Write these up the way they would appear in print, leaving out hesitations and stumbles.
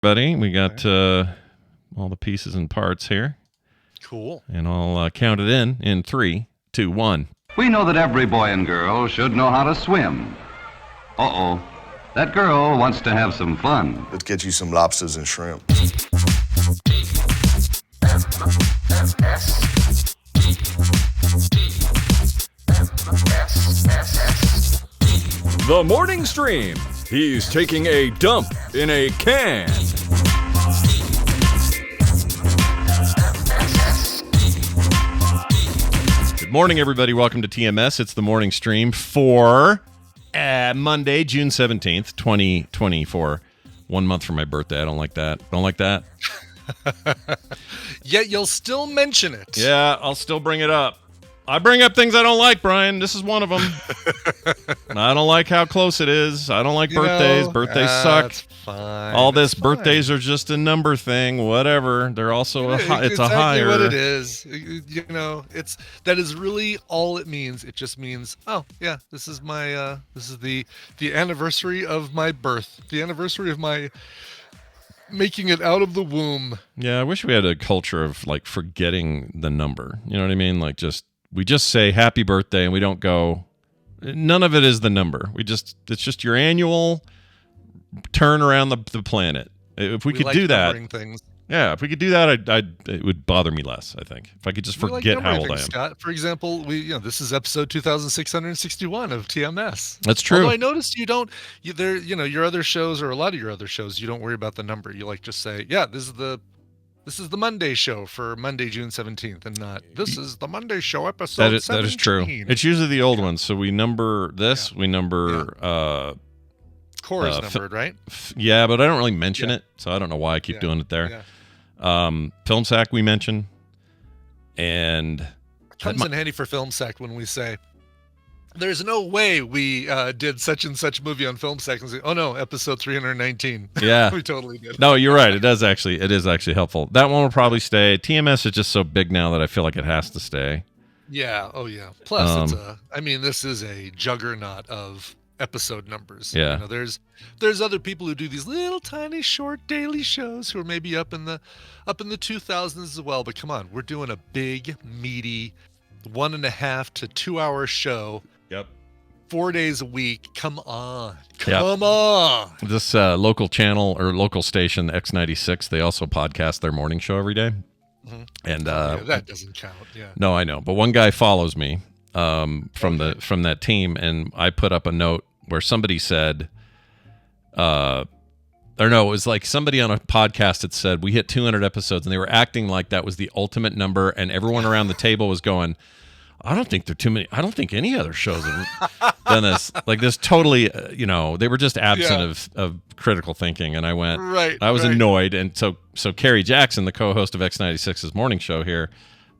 Buddy, we got all the pieces and parts here. Cool. And I'll count it in 3, 2, 1. We know that every boy and girl should know how to swim. Uh-oh. That girl wants to have some fun. Let's get you some lobsters and shrimp. The morning stream. He's taking a dump in a can. Good morning, everybody. Welcome to TMS. It's the morning stream for Monday, June 17th, 2024. 1 month from my birthday. I don't like that. Don't like that. Yet you'll still mention it. Yeah, I'll still bring it up. I bring up things I don't like, Brian. This is one of them. I don't like how close it is. I don't like birthdays. Birthdays suck. That's fine. All this birthdays are just a number thing. Whatever. They're also it's a higher. What it is. You know, that is really all it means. It just means, oh yeah, this is my this is the anniversary of my birth. The anniversary of my making it out of the womb. Yeah, I wish we had a culture of like forgetting the number. You know what I mean? Like we just say happy birthday and we don't go, none of it is the number. It's just your annual turn around the planet. If we could do that. Things. Yeah, if we could do that, it would bother me less, I think. If I could just forget how old I am. Scott, for example, this is episode 2661 of TMS. That's true. Although I noticed your other shows or a lot of your other shows, you don't worry about the number. You just say, yeah, this is the Monday show for Monday, June 17th, and not this is the Monday show episode 17. That is true. It's usually the old ones. So we number this, we number core is numbered, right? Yeah, but I don't really mention it, so I don't know why I keep doing it there. Yeah. Film sack we mention, and it comes in handy for film sack when we say there's no way we did such and such movie on film sack and say, oh no, episode 319. Yeah. We totally did. No, you're right. It is actually helpful. That one will probably stay. TMS is just so big now that I feel like it has to stay. Yeah. Oh yeah. Plus this is a juggernaut of episode numbers. Yeah. You know, there's other people who do these little tiny short daily shows who are maybe up in the 2000s as well. But come on, we're doing a big, meaty 1.5 to 2 hour show. Yep. 4 days a week. Come on. This local channel or local station, the X96, they also podcast their morning show every day. Mm-hmm. And that doesn't count. Yeah. No, I know. But one guy follows me from that team, and I put up a note where somebody said, it was like somebody on a podcast had said we hit 200 episodes, and they were acting like that was the ultimate number, and everyone around the table was going, I don't think there are too many. I don't think any other shows have done this. Like this totally, they were just absent of critical thinking. And I went, I was annoyed. And so Kerry Jackson, the co-host of X96's morning show here,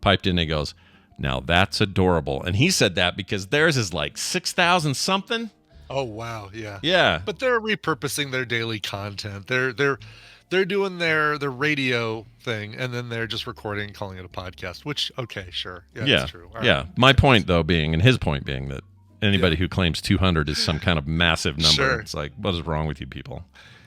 piped in and he goes, now that's adorable. And he said that because theirs is like 6,000 something. Oh, wow. Yeah. Yeah. But they're repurposing their daily content. They're doing their radio thing, and then they're just recording and calling it a podcast, which, okay, sure. Yeah, that's true. All right. My point, though, and his point being that anybody who claims 200 is some kind of massive number. Sure. It's like, what is wrong with you people?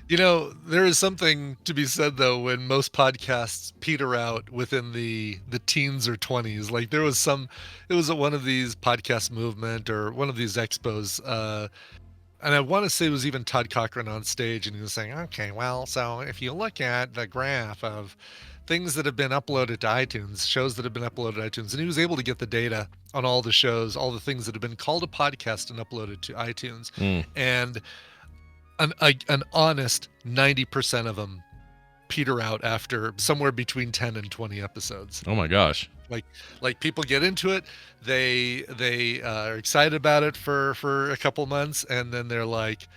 There is something to be said, though, when most podcasts peter out within the teens or 20s. Like, it was at one of these podcast movement or one of these expos, and I want to say it was even Todd Cochran on stage, and he was saying, okay, well, so if you look at the graph of things that have been uploaded to iTunes, shows that have been uploaded to iTunes, and he was able to get the data on all the shows, all the things that have been called a podcast and uploaded to iTunes. And an honest 90% of them peter out after somewhere between 10 and 20 episodes. Oh my gosh. Like people get into it, they are excited about it for a couple months, and then they're like,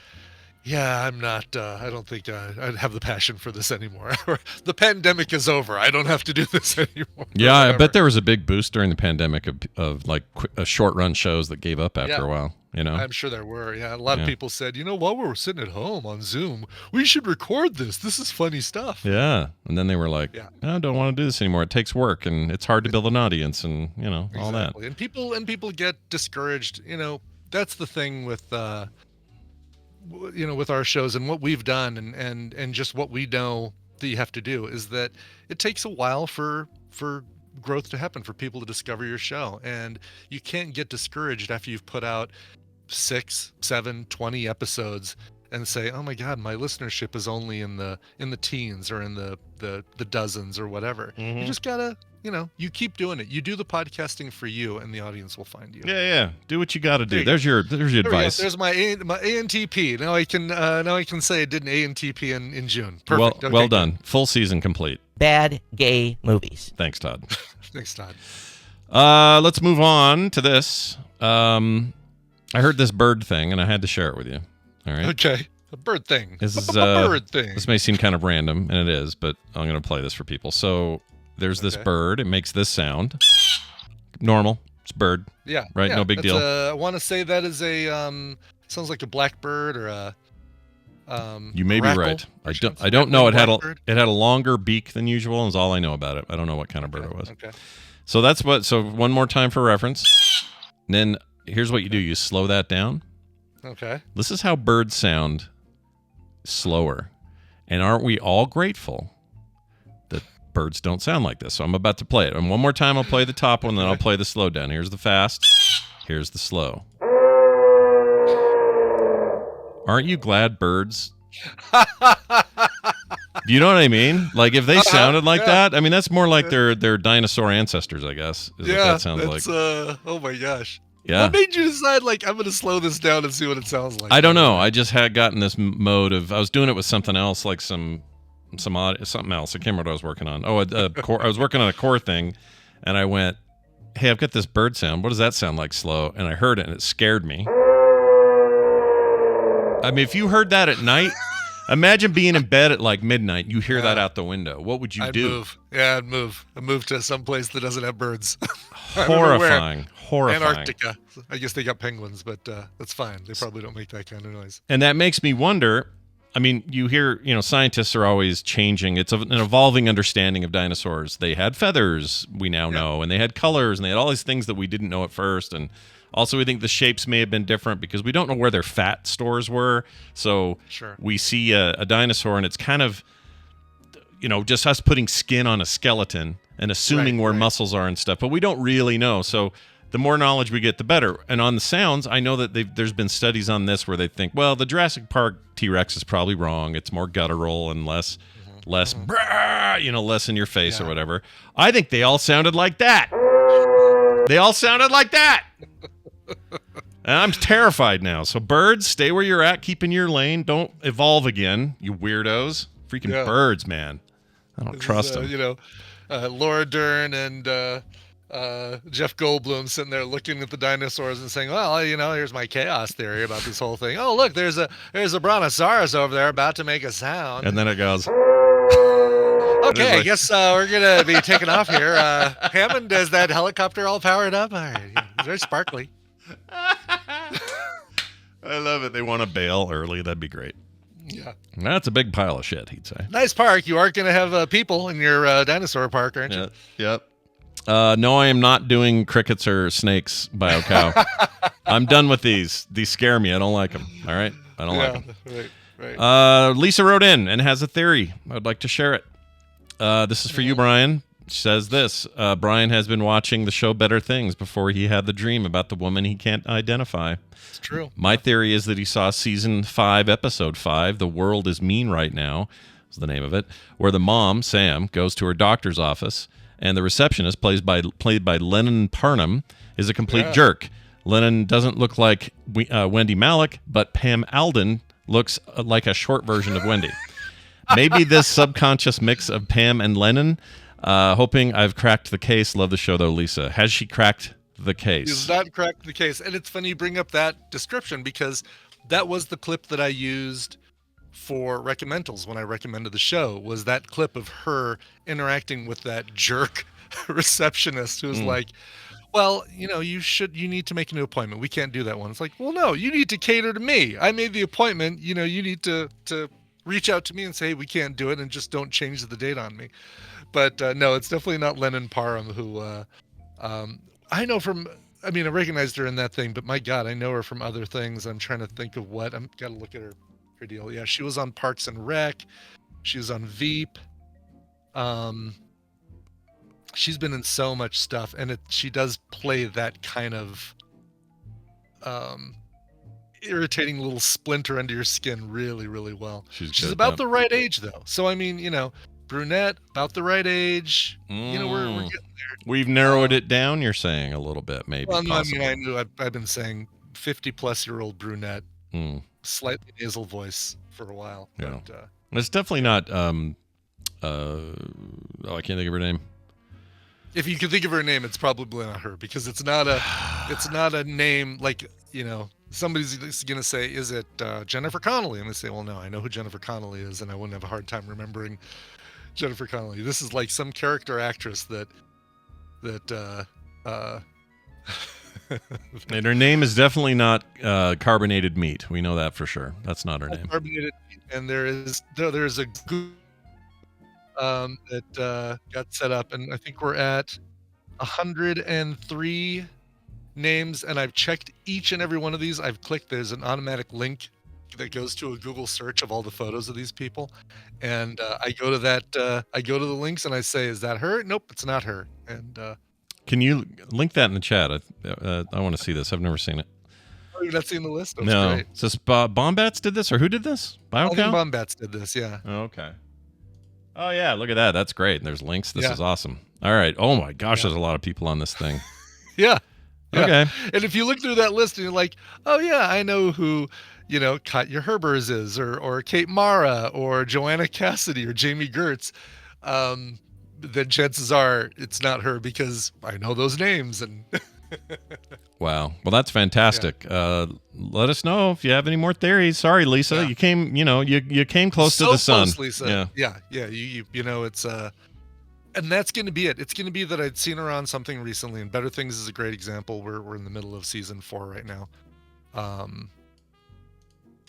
yeah, I'm not, I don't think I have the passion for this anymore. The pandemic is over. I don't have to do this anymore. Yeah, I bet there was a big boost during the pandemic of like short run shows that gave up after a while. I'm sure there were. Yeah, a lot of people said, while we're sitting at home on Zoom, we should record this. This is funny stuff. Yeah, and then they were like, I don't want to do this anymore. It takes work, and it's hard to build an audience, and all that. And people get discouraged. That's the thing with with our shows and what we've done and just what we know that you have to do is that it takes a while for growth to happen, for people to discover your show. And you can't get discouraged after you've put out 6, 7, 20 episodes and say, oh my God, my listenership is only in the teens or in the dozens or whatever. You just gotta, you keep doing it. You do the podcasting for you, and the audience will find you. Yeah. Do what you got to do. There's your advice. There's my ANTP. Now I can say I did an ANTP in June. Perfect. Well done. Full season complete. Bad gay movies. Thanks, Todd. Thanks, Todd. Let's move on to this. I heard this bird thing, and I had to share it with you. All right. Okay. A bird thing. This is bird thing. This may seem kind of random, and it is, but I'm going to play this for people. So there's this bird. It makes this sound. Normal. It's a bird. Yeah. Right. Yeah, no big deal. I want to say that is a sounds like a blackbird or a. You may be right. I don't know. It had a longer beak than usual. Is all I know about it. I don't know what kind of bird it was. Okay. So that's what. So one more time for reference. And then here's what you do. You slow that down. Okay. This is how birds sound slower. And aren't we all grateful that birds don't sound like this? So I'm about to play it. And one more time, I'll play the top one, then I'll play the slow down. Here's the fast. Here's the slow. Aren't you glad birds? Do you know what I mean? Like if they sounded like that, I mean, that's more like their dinosaur ancestors, I guess. Is what that sounds like. Oh my gosh. Yeah. What made you decide, I'm going to slow this down and see what it sounds like? I don't know. I just had gotten this mode of, I was doing it with something else, like something else. I can't remember what I was working on. Oh, I was working on a core thing, and I went, hey, I've got this bird sound. What does that sound like slow? And I heard it, and it scared me. I mean, if you heard that at night, imagine being in bed at midnight. You hear that out the window. What would you do? Move. Yeah, I'd move. I'd move to some place that doesn't have birds. Horrifying. Antarctica. I guess they got penguins, but that's fine. They probably don't make that kind of noise. And that makes me wonder. I mean, you hear, scientists are always changing. It's an evolving understanding of dinosaurs. They had feathers, we now know, and they had colors, and they had all these things that we didn't know at first. And also, we think the shapes may have been different because we don't know where their fat stores were. So we see a dinosaur, and it's kind of, just us putting skin on a skeleton and assuming where muscles are and stuff. But we don't really know. So the more knowledge we get, the better. And on the sounds, I know that there's been studies on this where they think, well, the Jurassic Park T-Rex is probably wrong. It's more guttural and less, brah, less in your face or whatever. I think they all sounded like that. They all sounded like that. And I'm terrified now. So birds, stay where you're at. Keep in your lane. Don't evolve again, you weirdos. Freaking birds, man. I don't trust them. Laura Dern and Jeff Goldblum sitting there looking at the dinosaurs and saying, well, here's my chaos theory about this whole thing. Oh, look, there's a brontosaurus over there about to make a sound. And then it goes. Okay, I guess we're going to be taking off here. Hammond, is that helicopter all powered up? All right, it's very sparkly. I love it. They want to bail early. That'd be great. Yeah. That's a big pile of shit, he'd say. Nice park. You are going to have people in your dinosaur park, aren't you? Yep. No, I am not doing crickets or snakes, Bio Cow. I'm done with these. These scare me. I don't like them. All right? I don't like them. Right. Lisa wrote in and has a theory. I'd like to share it. This is for you, Brian. She says this. Brian has been watching the show Better Things before he had the dream about the woman he can't identify. It's true. My theory is that he saw season 5, episode 5, The World is Mean Right Now, is the name of it, where the mom, Sam, goes to her doctor's office, and the receptionist, played by Lennon Parnham, is a complete jerk. Lennon doesn't look like Wendy Malick, but Pam Alden looks like a short version of Wendy. Maybe this subconscious mix of Pam and Lennon. Hoping I've cracked the case. Love the show, though, Lisa. Has she cracked the case? She's not cracked the case. And it's funny you bring up that description because that was the clip that I used for recommendals when I recommended the show, was that clip of her interacting with that jerk receptionist who's like, well, you need to make a new appointment. We can't do that one. It's like, well, no, you need to cater to me. I made the appointment. You need to reach out to me and say, hey, we can't do it, and just don't change the date on me. But no, it's definitely not Lennon Parham who I know from I mean, I recognized her in that thing, but my God, I know her from other things. I'm trying to think of what. I'm got to look at her deal. Yeah, she was on Parks and Rec. She was on Veep. She's been in so much stuff, and she does play that kind of irritating little splinter under your skin really, really well. She's about the right age, though. So I mean, brunette, about the right age. We're getting there. We've narrowed it down. You're saying a little bit, maybe. Well, no, I mean, I knew I've been saying 50-plus-year-old brunette, slightly nasal voice for a while. Yeah, but, it's definitely not. I can't think of her name. If you can think of her name, it's probably not her, because it's not a name like, somebody's gonna say, is it Jennifer Connelly? And I say, well, no, I know who Jennifer Connelly is, and I wouldn't have a hard time remembering Jennifer Connelly. This is like some character actress that and her name is definitely not carbonated meat. We know that for sure. That's not her name. Carbonated meat, and there's a group that got set up, and I think we're at 103 names, and I've checked each and every one of these. I've clicked. There's an automatic link that goes to a Google search of all the photos of these people, and I go to that. I go to the links and I say, "Is that her?" Nope, it's not her. And can you link that in the chat? I want to see this. I've never seen it. Oh, you've not seen the list? That's no. Great. Is this Bombats did this, or who did this? I think Bombats did this. Yeah. Oh, okay. Oh yeah, look at that. That's great. There's links. This is awesome. All right. Oh my gosh, there's a lot of people on this thing. Yeah. Okay. And if you look through that list and you're like, oh yeah, I know who, Katya Herbers is, or Kate Mara, or Joanna Cassidy, or Jamie Gertz, then chances are it's not her, because I know those names. And wow. Well, that's fantastic. Yeah. Let us know if you have any more theories. Sorry, Lisa. Yeah. You came, you came close to the sun. Close, Lisa. Yeah. It's and that's going to be it. It's going to be that I'd seen her on something recently, and Better Things is a great example. We're in the middle of season 4 right now.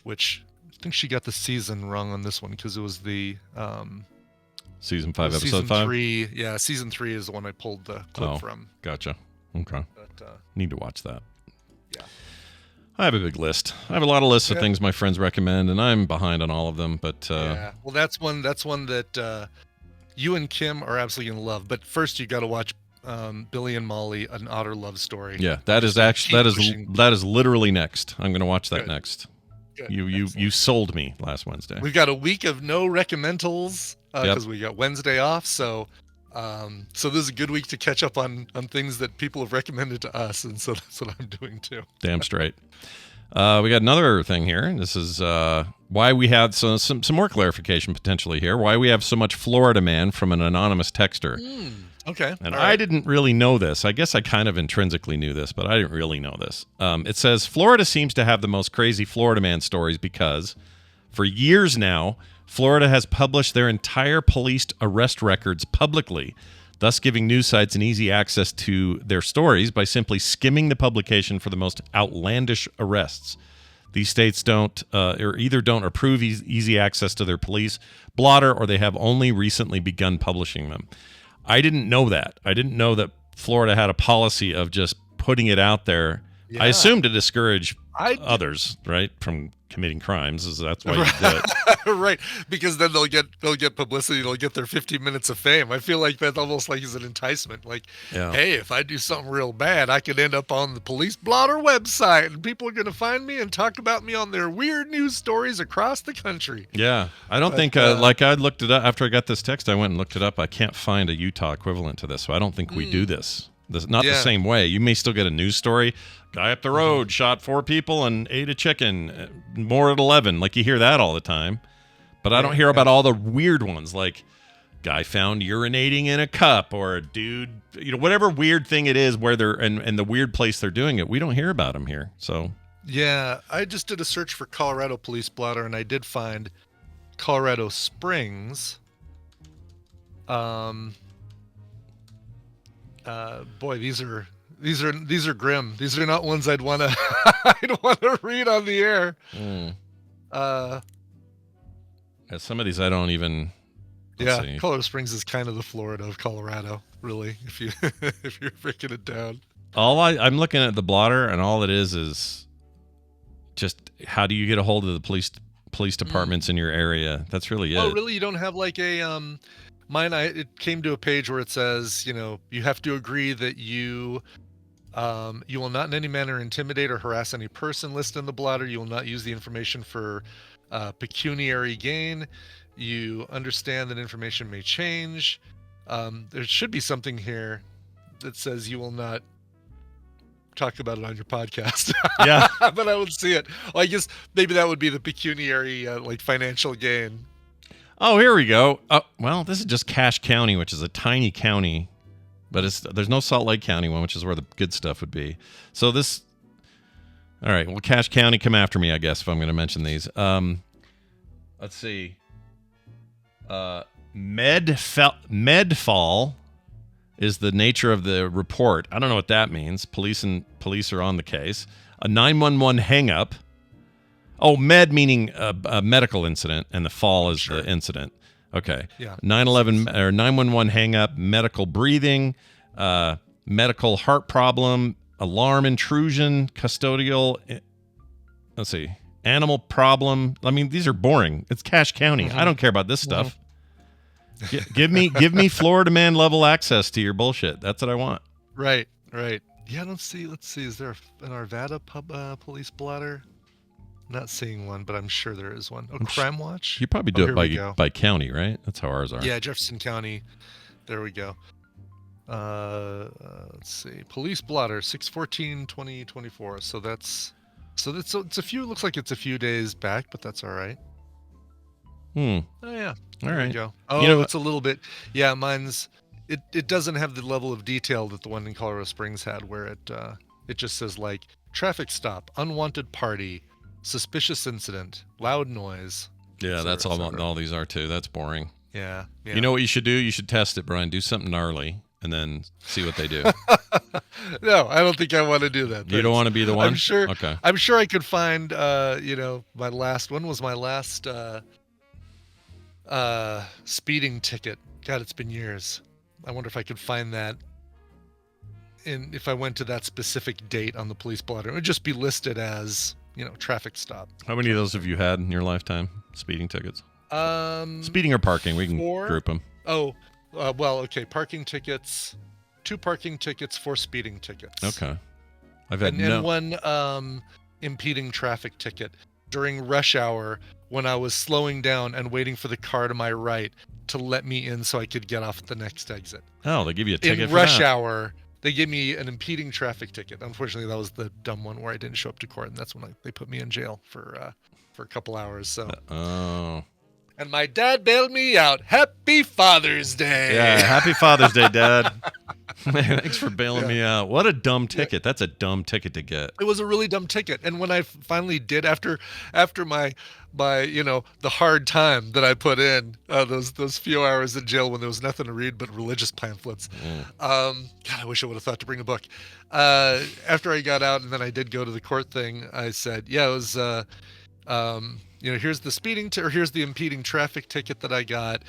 Which I think she got the season wrong on this one, because it was the season 5, episode season 5. 3. Yeah, season 3 is the one I pulled the clip from. Gotcha. Okay. But, need to watch that. Yeah. I have a big list. I have a lot of lists of things my friends recommend, and I'm behind on all of them. But yeah, well, that's one that you and Kim are absolutely gonna love. But first, you got to watch Billy and Molly: An Otter Love Story. Yeah, that is literally next. I'm gonna watch that next. Good. You sold me last Wednesday. We've got a week of no recommendals because we got Wednesday off. So this is a good week to catch up on things that people have recommended to us, and so that's what I'm doing too. Damn straight. We got another thing here. This is why we have some more clarification potentially here. Why we have so much Florida man from an anonymous texter. Okay. And I didn't really know this. I guess I kind of intrinsically knew this, but I didn't really know this. It says Florida seems to have the most crazy Florida man stories because for years now, Florida has published their entire policed arrest records publicly, thus giving news sites an easy access to their stories by simply skimming the publication for the most outlandish arrests. These states don't approve easy access to their police blotter, or they have only recently begun publishing them. I didn't know that. I didn't know that Florida had a policy of just putting it out there. Yeah. I assume to discourage others, right, from committing crimes. That's why you do it. Right, because then they'll get publicity. They'll get their 15 minutes of fame. I feel like that's almost like is an enticement. Like, hey, if I do something real bad, I could end up on the police blotter website, and people are going to find me and talk about me on their weird news stories across the country. Yeah, I don't think like I looked it up after I got this text. I went and looked it up. I can't find a Utah equivalent to this, so I don't think we do this. Not the same way. You may still get a news story. Guy up the road shot 4 people and ate a chicken. More at 11. Like you hear that all the time. But I don't hear about all the weird ones, like guy found urinating in a cup, or a dude, whatever weird thing it is where they're and the weird place they're doing it. We don't hear about them here. So yeah, I just did a search for Colorado police blotter, and I did find Colorado Springs. Boy, these are grim. These are not ones I'd want to read on the air. Some of these I don't even. Let's see. Colorado Springs is kind of the Florida of Colorado, really. If you're breaking it down. I'm looking at the blotter, and all it is just how do you get a hold of the police departments in your area? That's really it. Oh, really? You don't have like a mine? It came to a page where it says, you have to agree that you will not in any manner intimidate or harass any person listed in the blotter. You will not use the information for pecuniary gain. You understand that information may change. There should be something here that says you will not talk about it on your podcast. Yeah. But I would see it. Well, I guess maybe that would be the pecuniary, like financial gain. Oh, here we go. Well, this is just Cache County, which is a tiny county, but there's no Salt Lake County one, which is where the good stuff would be. So this, all right. Well, Cache County, come after me, I guess, if I'm going to mention these. Let's see. Medfall is the nature of the report. I don't know what that means. Police are on the case. A 911 hang-up. Oh, med meaning a medical incident, and the fall is the incident. Okay. Yeah. 911 or 911 hang-up, medical breathing, medical heart problem, alarm intrusion, custodial. Let's see. Animal problem. I mean, these are boring. It's Cache County. Mm-hmm. I don't care about this stuff. Give me Florida man level access to your bullshit. That's what I want. Right. Yeah, I don't see. Let's see. Is there an Arvada police blotter? Not seeing one, but I'm sure there is one. Oh, Crime Watch. You probably do it by county, right? That's how ours are. Yeah, Jefferson County. There we go. Let's see. Police blotter 6/14/2024. So it's a few. Looks like it's a few days back, but that's all right. Oh yeah. All There right. we go. Oh, it's a little bit. Yeah, mine's. It doesn't have the level of detail that the one in Colorado Springs had, where it just says like traffic stop, unwanted party, suspicious incident, loud noise. Yeah, that's all these are too. That's boring. Yeah. You know what you should do? You should test it, Brian. Do something gnarly and then see what they do. No, I don't think I want to do that. You don't want to be the one? I'm sure. Okay. I'm sure I could find. My last one was my last speeding ticket. God, it's been years. I wonder if I could find that. And if I went to that specific date on the police blotter, it would just be listed as traffic stop. How many of those have you had in your lifetime? Speeding tickets? Speeding or parking? We can 4. group them. Oh, well, okay. Parking tickets, 2 parking tickets, 4 speeding tickets. Okay. I've had and one impeding traffic ticket during rush hour when I was slowing down and waiting for the car to my right to let me in so I could get off at the next exit. Oh, they give you a ticket in for rush that. hour. They gave me an impeding traffic ticket. Unfortunately, that was the dumb one where I didn't show up to court, and that's when they put me in jail for a couple hours. So. And my dad bailed me out. Happy Father's Day. Yeah, happy Father's Day, Dad. Thanks for bailing me out. What a dumb ticket. Yeah. That's a dumb ticket to get. It was a really dumb ticket. And when I finally did, after my the hard time that I put in, those few hours in jail when there was nothing to read but religious pamphlets. God, I wish I would have thought to bring a book. After I got out and then I did go to the court thing, I said, yeah, it was here's the here's the impeding traffic ticket that I got.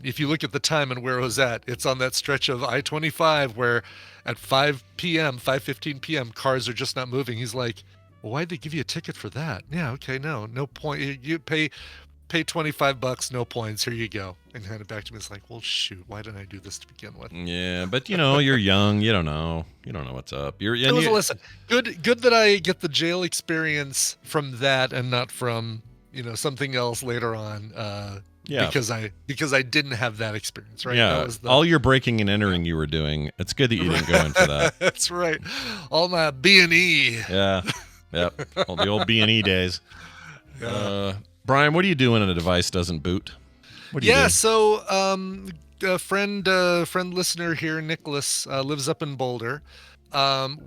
If you look at the time and where it was at, it's on that stretch of I-25 where at 5:15 p.m. cars are just not moving. He's like, well, why'd they give you a ticket for that? Yeah, okay, no point. You pay $25, no points. Here you go. And hand it back to me. It's like, well, shoot, why didn't I do this to begin with? Yeah, but you're young. You don't know what's up. Listen, good that I get the jail experience from that and not from something else later on. Yeah, because I didn't have that experience, right? Yeah, that was all your breaking and entering you were doing. It's good that you didn't go in for that. That's right. All my B&E. Yeah, yep. All the old B&E days. Yeah. Brian, what do you do when a device doesn't boot? What do you do? So a friend listener here, Nicholas, lives up in Boulder.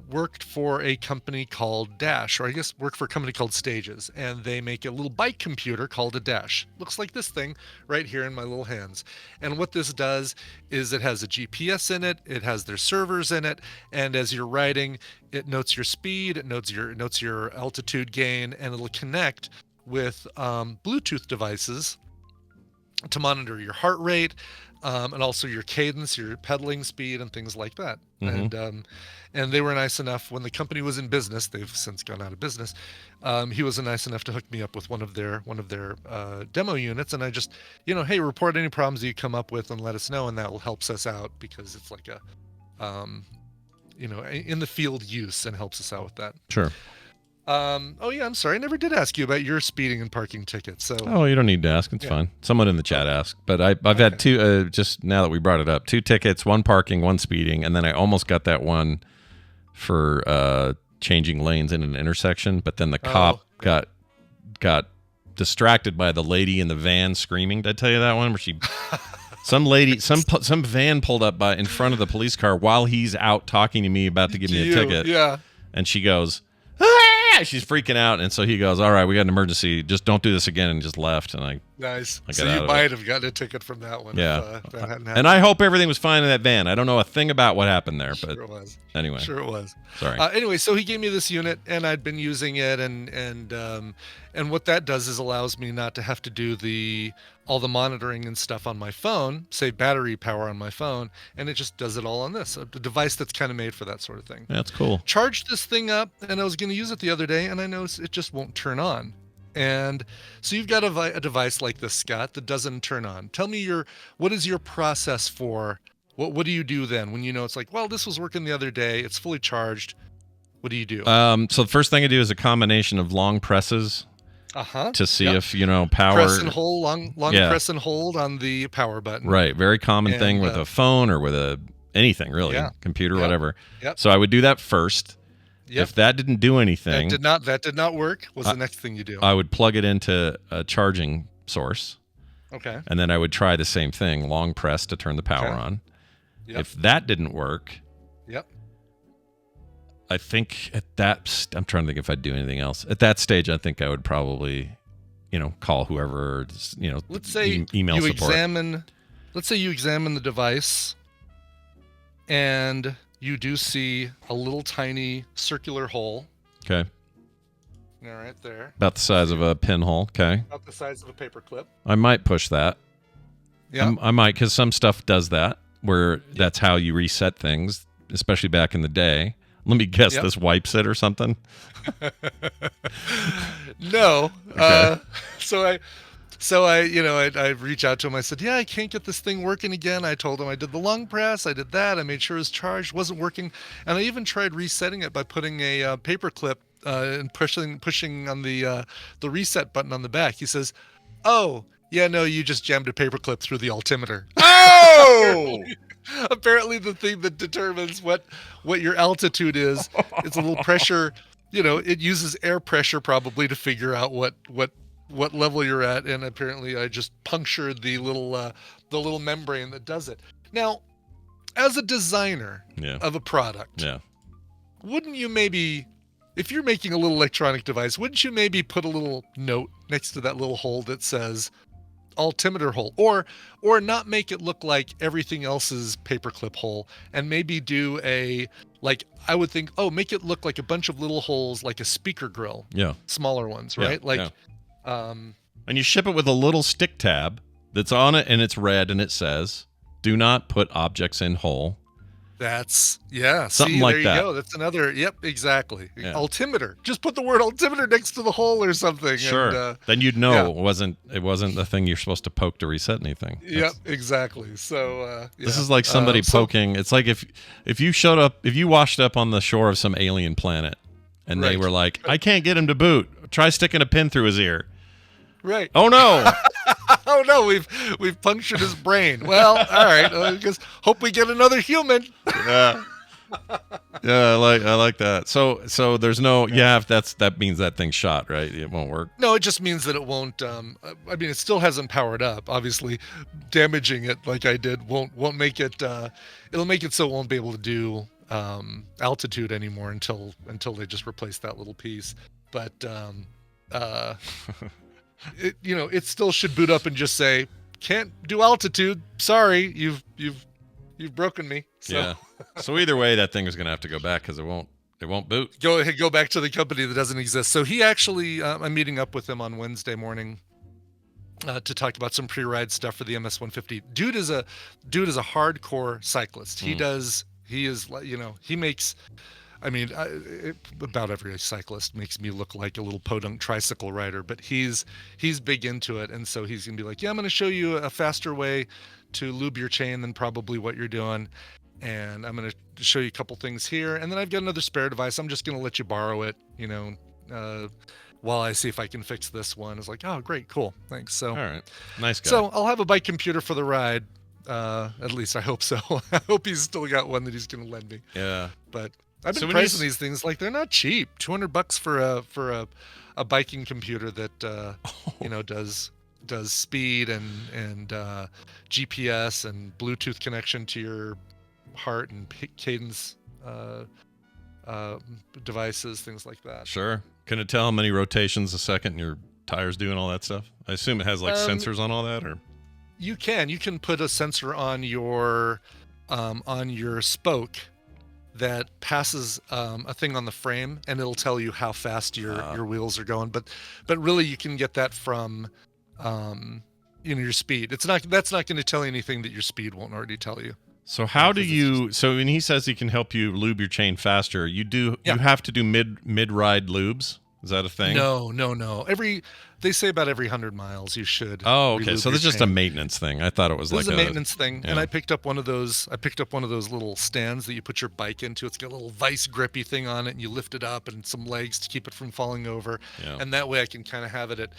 Worked for a company called Dash, or I guess worked for a company called Stages, and they make a little bike computer called a Dash. Looks like this thing right here in my little hands. And what this does is it has a GPS in it, it has their servers in it, and as you're riding, it notes your speed, it notes your altitude gain, and it'll connect with Bluetooth devices to monitor your heart rate, and also your cadence, your pedaling speed, and things like that. And they were nice enough when the company was in business. They've since gone out of business. He was nice enough to hook me up with one of their demo units, and I just, hey, report any problems that you come up with and let us know, and that will helps us out because it's like a, in the field use and helps us out with that. Sure. Oh yeah, I'm sorry. I never did ask you about your speeding and parking tickets. So Oh, you don't need to ask. It's fine. Someone in the chat asked, but I've had two. Just now that we brought it up, 2 tickets, 1 parking, 1 speeding, and then I almost got that one for changing lanes in an intersection. But then the cop got distracted by the lady in the van screaming. Did I tell you that one where she? Some lady, some van pulled up in front of the police car while he's out talking to me about to give me a ticket. Yeah. And she goes, "Ah!" She's freaking out, and so he goes, "All right, we got an emergency. Just don't do this again," and just left. And nice. I got So out you of might have gotten a ticket from that one. Yeah. If, that hadn't happened. And I hope everything was fine in that van. I don't know a thing about what happened there, but Sure it was. anyway. Sure it was. Sorry. Anyway, so he gave me this unit, and I'd been using it, and what that does is allows me not to have to do all the monitoring and stuff on my phone, save battery power on my phone, and it just does it all on this, a device that's kind of made for that sort of thing. That's cool. Charged this thing up, and I was going to use it the other day, and I noticed it just won't turn on. And so you've got a device like this, Scott, that doesn't turn on. Tell me what is your process for, what do you do then when it's like, well, this was working the other day, it's fully charged. What do you do? So the first thing I do is a combination of long presses to see if, power. Press and hold, long press and hold on the power button. Right. Very common thing with a phone or with anything, really. Computer, whatever. Yep. So I would do that first. Yep. If that didn't do anything. That did not work. What's the next thing you do? I would plug it into a charging source. Okay. And then I would try the same thing, long press to turn the power on. Yep. If that didn't work. Yep. I think I'm trying to think if I'd do anything else. At that stage, I think I would probably, call whoever, let's say email you support. Let's say you examine the device and you do see a little tiny circular hole. Okay. Right there. About the size of a pinhole. Okay. About the size of a paperclip. I might push that. Yeah. I might, because some stuff does that, where that's how you reset things, especially back in the day. Let me guess, this wipes it or something? No. Okay. So I reached out to him. I said, yeah, I can't get this thing working again. I told him I did the long press. I did that. I made sure it was charged. Wasn't working. And I even tried resetting it by putting a paperclip and pushing on the reset button on the back. He says, oh, yeah, no, you just jammed a paperclip through the altimeter. Oh! Apparently the thing that determines what your altitude is, it's a little pressure. It uses air pressure probably to figure out what level you're at, and apparently I just punctured the little membrane that does it. Now, as a designer of a product, wouldn't you maybe, if you're making a little electronic device, wouldn't you maybe put a little note next to that little hole that says altimeter hole, or not make it look like everything else's paperclip hole, and maybe do I would think, make it look like a bunch of little holes, like a speaker grill, smaller ones, right? And you ship it with a little stick tab that's on it, and it's red, and it says, "Do not put objects in hole." That's something like that. There you go. That's another. Yep, exactly. Altimeter. Just put the word altimeter next to the hole or something. Sure. And, then you'd know it wasn't the thing you're supposed to poke to reset anything. Yep, exactly. So this is like somebody poking. It's like if you washed up on the shore of some alien planet, and they were like, "I can't get him to boot. Try sticking a pin through his ear." Right. Oh no. Oh no, we've punctured his brain. Well, all right. I guess hope we get another human. Yeah, I like that. So there's no that means that thing's shot, right? It won't work. No, it just means that it won't. It still hasn't powered up. Obviously, damaging it like I did won't make it. It'll make it so it won't be able to do altitude anymore until they just replace that little piece. But it still should boot up and just say, can't do altitude. Sorry, you've broken me. So. Yeah. So either way, that thing is going to have to go back because it won't boot. Go back to the company that doesn't exist. So he actually, I'm meeting up with him on Wednesday morning, to talk about some pre-ride stuff for the MS-150. Dude is a hardcore cyclist. He makes. I mean, about every cyclist makes me look like a little podunk tricycle rider, but he's big into it, and so he's gonna be like, yeah, I'm gonna show you a faster way to lube your chain than probably what you're doing, and I'm gonna show you a couple things here, and then I've got another spare device. I'm just gonna let you borrow it, while I see if I can fix this one. It's like, oh, great, cool, thanks. So, All right, nice guy. so I'll have a bike computer for the ride. At least I hope so. I hope he's still got one that he's gonna lend me. Yeah, But I've So been when you pricing these things like they're not cheap. $200 for a biking computer that does speed and GPS and Bluetooth connection to your heart and cadence devices, things like that. sure. Can it tell how many rotations a second your tires do and all that stuff? I assume it has like sensors on all that, or You can put a sensor on your spoke that passes a thing on the frame, and it'll tell you how fast your wheels are going. But really, you can get that from your speed. That's not going to tell you anything that your speed won't already tell you. so how do you? So when he says he can help you lube your chain faster, you Yeah. have to do mid ride lubes. Is that a thing? No. They say about every 100 miles you should. Oh, okay. relube So your this is just a chain. maintenance thing. I thought it was This like is a maintenance thing, and yeah. I picked up one of those. Little stands that you put your bike into. It's got a little vice grippy thing on it, and you lift it up, and some legs to keep it from falling over. Yeah. And that way, I can kind of have it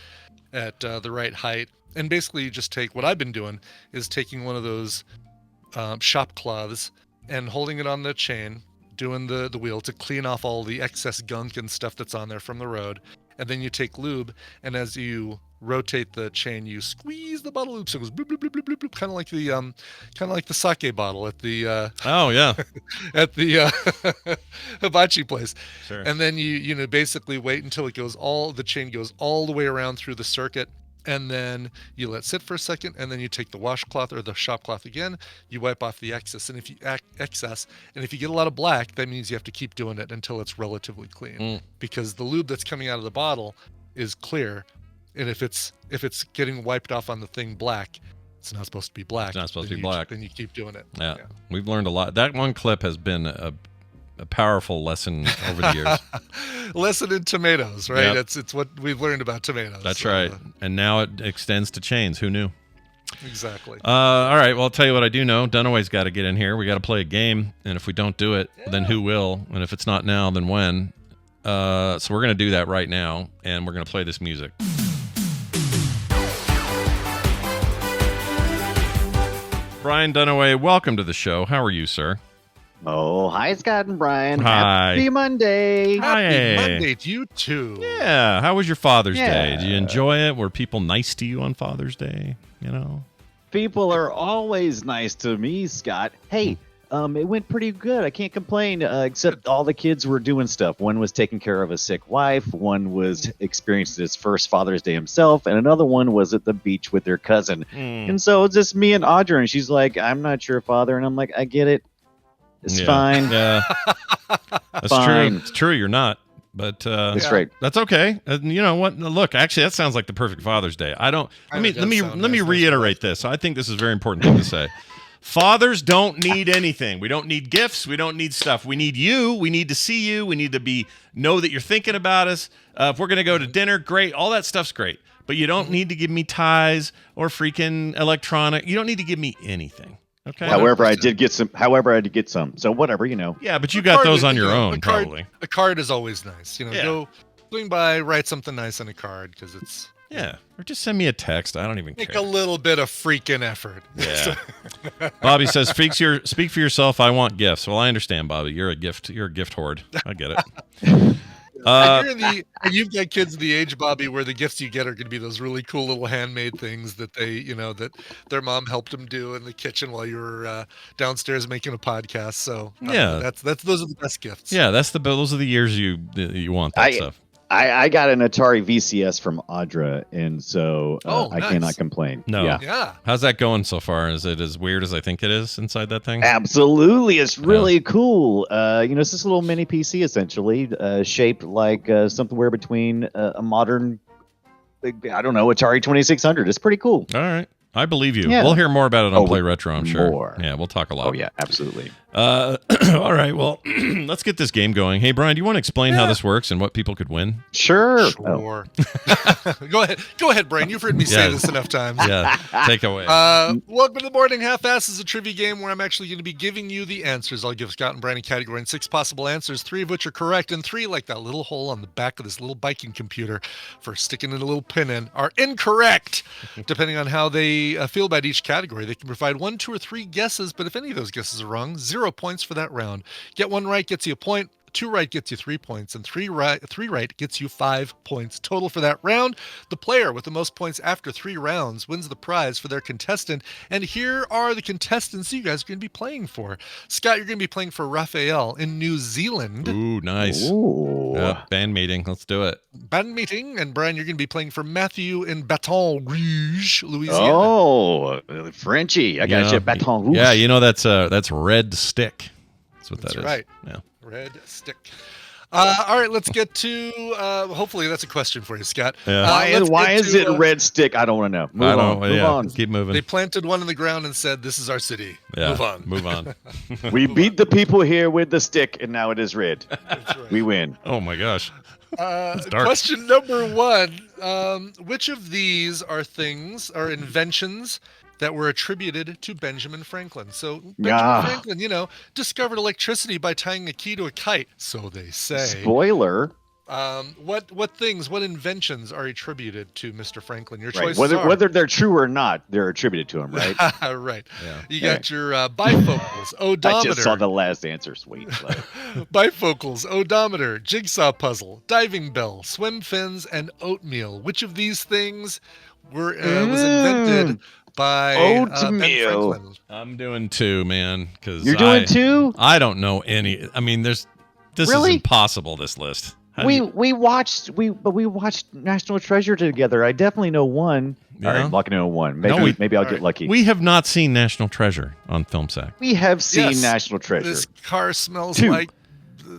at the right height. And basically, you just take what I've been doing is taking one of those shop cloths and holding it on the chain, doing the wheel to clean off all the excess gunk and stuff that's on there from the road. And then you take lube, and as you rotate the chain, you squeeze the bottle loop, so it goes bloop, bloop, bloop, bloop, bloop, bloop, kind of like the sake bottle at the Oh yeah. at the hibachi place. Sure. And then you basically wait until the chain goes all the way around through the circuit, and then you let sit for a second, and then you take the washcloth or the shop cloth again, you wipe off the excess, and if you get a lot of black, that means you have to keep doing it until it's relatively clean, because the lube that's coming out of the bottle is clear, and if it's getting wiped off on the thing black, it's not supposed to be black. It's not supposed to be Then black. Then you keep doing it. Yeah. We've learned a lot. That one clip has been a powerful lesson over the years. Lesson in tomatoes, right? Yep. It's what we've learned about tomatoes. That's right. And now it extends to chains. Who knew? Exactly. All right. Well, I'll tell you what I do know. Dunaway's got to get in here. We got to play a game. And if we don't do it, then who will? And if it's not now, then when? So we're going to do that right now. And we're going to play this music. Brian Dunaway, welcome to the show. How are you, sir? Oh, hi, Scott and Brian. Hi. Happy Monday. Happy Monday to you too. Yeah. How was your Father's Day? Yeah. Did you enjoy it? Were people nice to you on Father's Day? People are always nice to me, Scott. Hey, it went pretty good. I can't complain, except all the kids were doing stuff. One was taking care of a sick wife. One was experiencing his first Father's Day himself. And another one was at the beach with their cousin. And so it's just me and Audra. And she's like, I'm not your father. And I'm like, I get it. It's fine. Yeah. That's Fine. true. It's true. You're not. But That's right. that's okay. You know what? Look, actually, that sounds like the perfect Father's Day. Let me nice, reiterate this. I think this is a very important thing to say. Fathers don't need anything. We don't need gifts. We don't need stuff. We need you. We need to see you. We need to know that you're thinking about us. If we're gonna go to dinner, great. All that stuff's great. But you don't need to give me ties or freaking electronic. You don't need to give me anything. Okay. However, I did get some. So whatever, Yeah, but you got those on your own, a card, probably. A card is always nice. Yeah. Go swing by, write something nice on a card, because it's Yeah, or just send me a text. I don't even make care. a little bit of freaking effort. Yeah. Bobby says, speak for yourself. I want gifts. Well, I understand, Bobby. You're a gift hoard. I get it. You've got kids the age, Bobby, where the gifts you get are going to be those really cool little handmade things that that their mom helped them do in the kitchen while you were downstairs making a podcast. So Yeah. those are the best gifts. Yeah, those are the years you want that stuff. I got an Atari VCS from Audra, and so I nice. cannot complain. No. Yeah. How's that going so far? Is it as weird as I think it is inside that thing? Absolutely, it's really cool. It's this little mini PC essentially, shaped like somewhere between a modern I don't know, Atari 2600. It's pretty cool. All right. I believe you. Yeah. We'll hear more about it on Play Retro, I'm sure. More. Yeah, we'll talk a lot. Oh, yeah, absolutely. All right. Well, let's get this game going. Hey, Brian, do you want to explain how this works and what people could win? Sure. Sure. Go ahead, Brian. You've heard me say this enough times. Yeah, take away. Welcome to the Morning Half-Ass is a trivia game where I'm actually going to be giving you the answers. I'll give Scott and Brian a category and 6 possible answers, 3 of which are correct, and 3, like that little hole on the back of this little biking computer for sticking in a little pin in, are incorrect. Depending on how they feel about each category, they can provide 1, 2, or 3 guesses, but if any of those guesses are wrong, 0 points for that round. Get 1 right gets you a point. 2 right gets you 3 points, and 3 right gets you 5 points total for that round. The player with the most points after 3 rounds wins the prize for their contestant. And here are the contestants you guys are going to be playing for. Scott, you're going to be playing for Raphael in New Zealand. Ooh, nice. Ooh. Band meeting. Let's do it. Band meeting. And Brian, you're going to be playing for Matthew in Baton Rouge, Louisiana. Oh, Frenchie. I got you, Baton Rouge. Yeah, you know that's red stick. That's what that is. Right. Yeah. Red stick. All right, let's get to. Hopefully, that's a question for you, Scott. Yeah. Why is it red stick? I don't want to know. Move on. Keep moving. They planted one in the ground and said, "This is our city." Yeah, Move on. Move on. We beat the people here with the stick, and now it is red. That's right. We win. Oh my gosh. Dark. Question number 1: which of these are inventions that were attributed to Benjamin Franklin? So Benjamin Franklin, discovered electricity by tying a key to a kite, so they say. Spoiler. What inventions are attributed to Mr. Franklin? Your choices Whether they're true or not, they're attributed to him, right? Right. Yeah. You got your bifocals, odometer. I just saw the last answer. Sweet. Bifocals, odometer, jigsaw puzzle, diving bell, swim fins, and oatmeal. Which of these things was invented by Ben oatmeal? Franklin? I'm doing 2, man. Because You're doing 2? I don't know any. I mean, this Really? is impossible. This list. We watched National Treasure together. I definitely know 1. Yeah. All right, I'm not gonna know 1. Maybe I'll get lucky. We have not seen National Treasure on Film Sack. We have seen Yes. National Treasure. This car smells 2. like.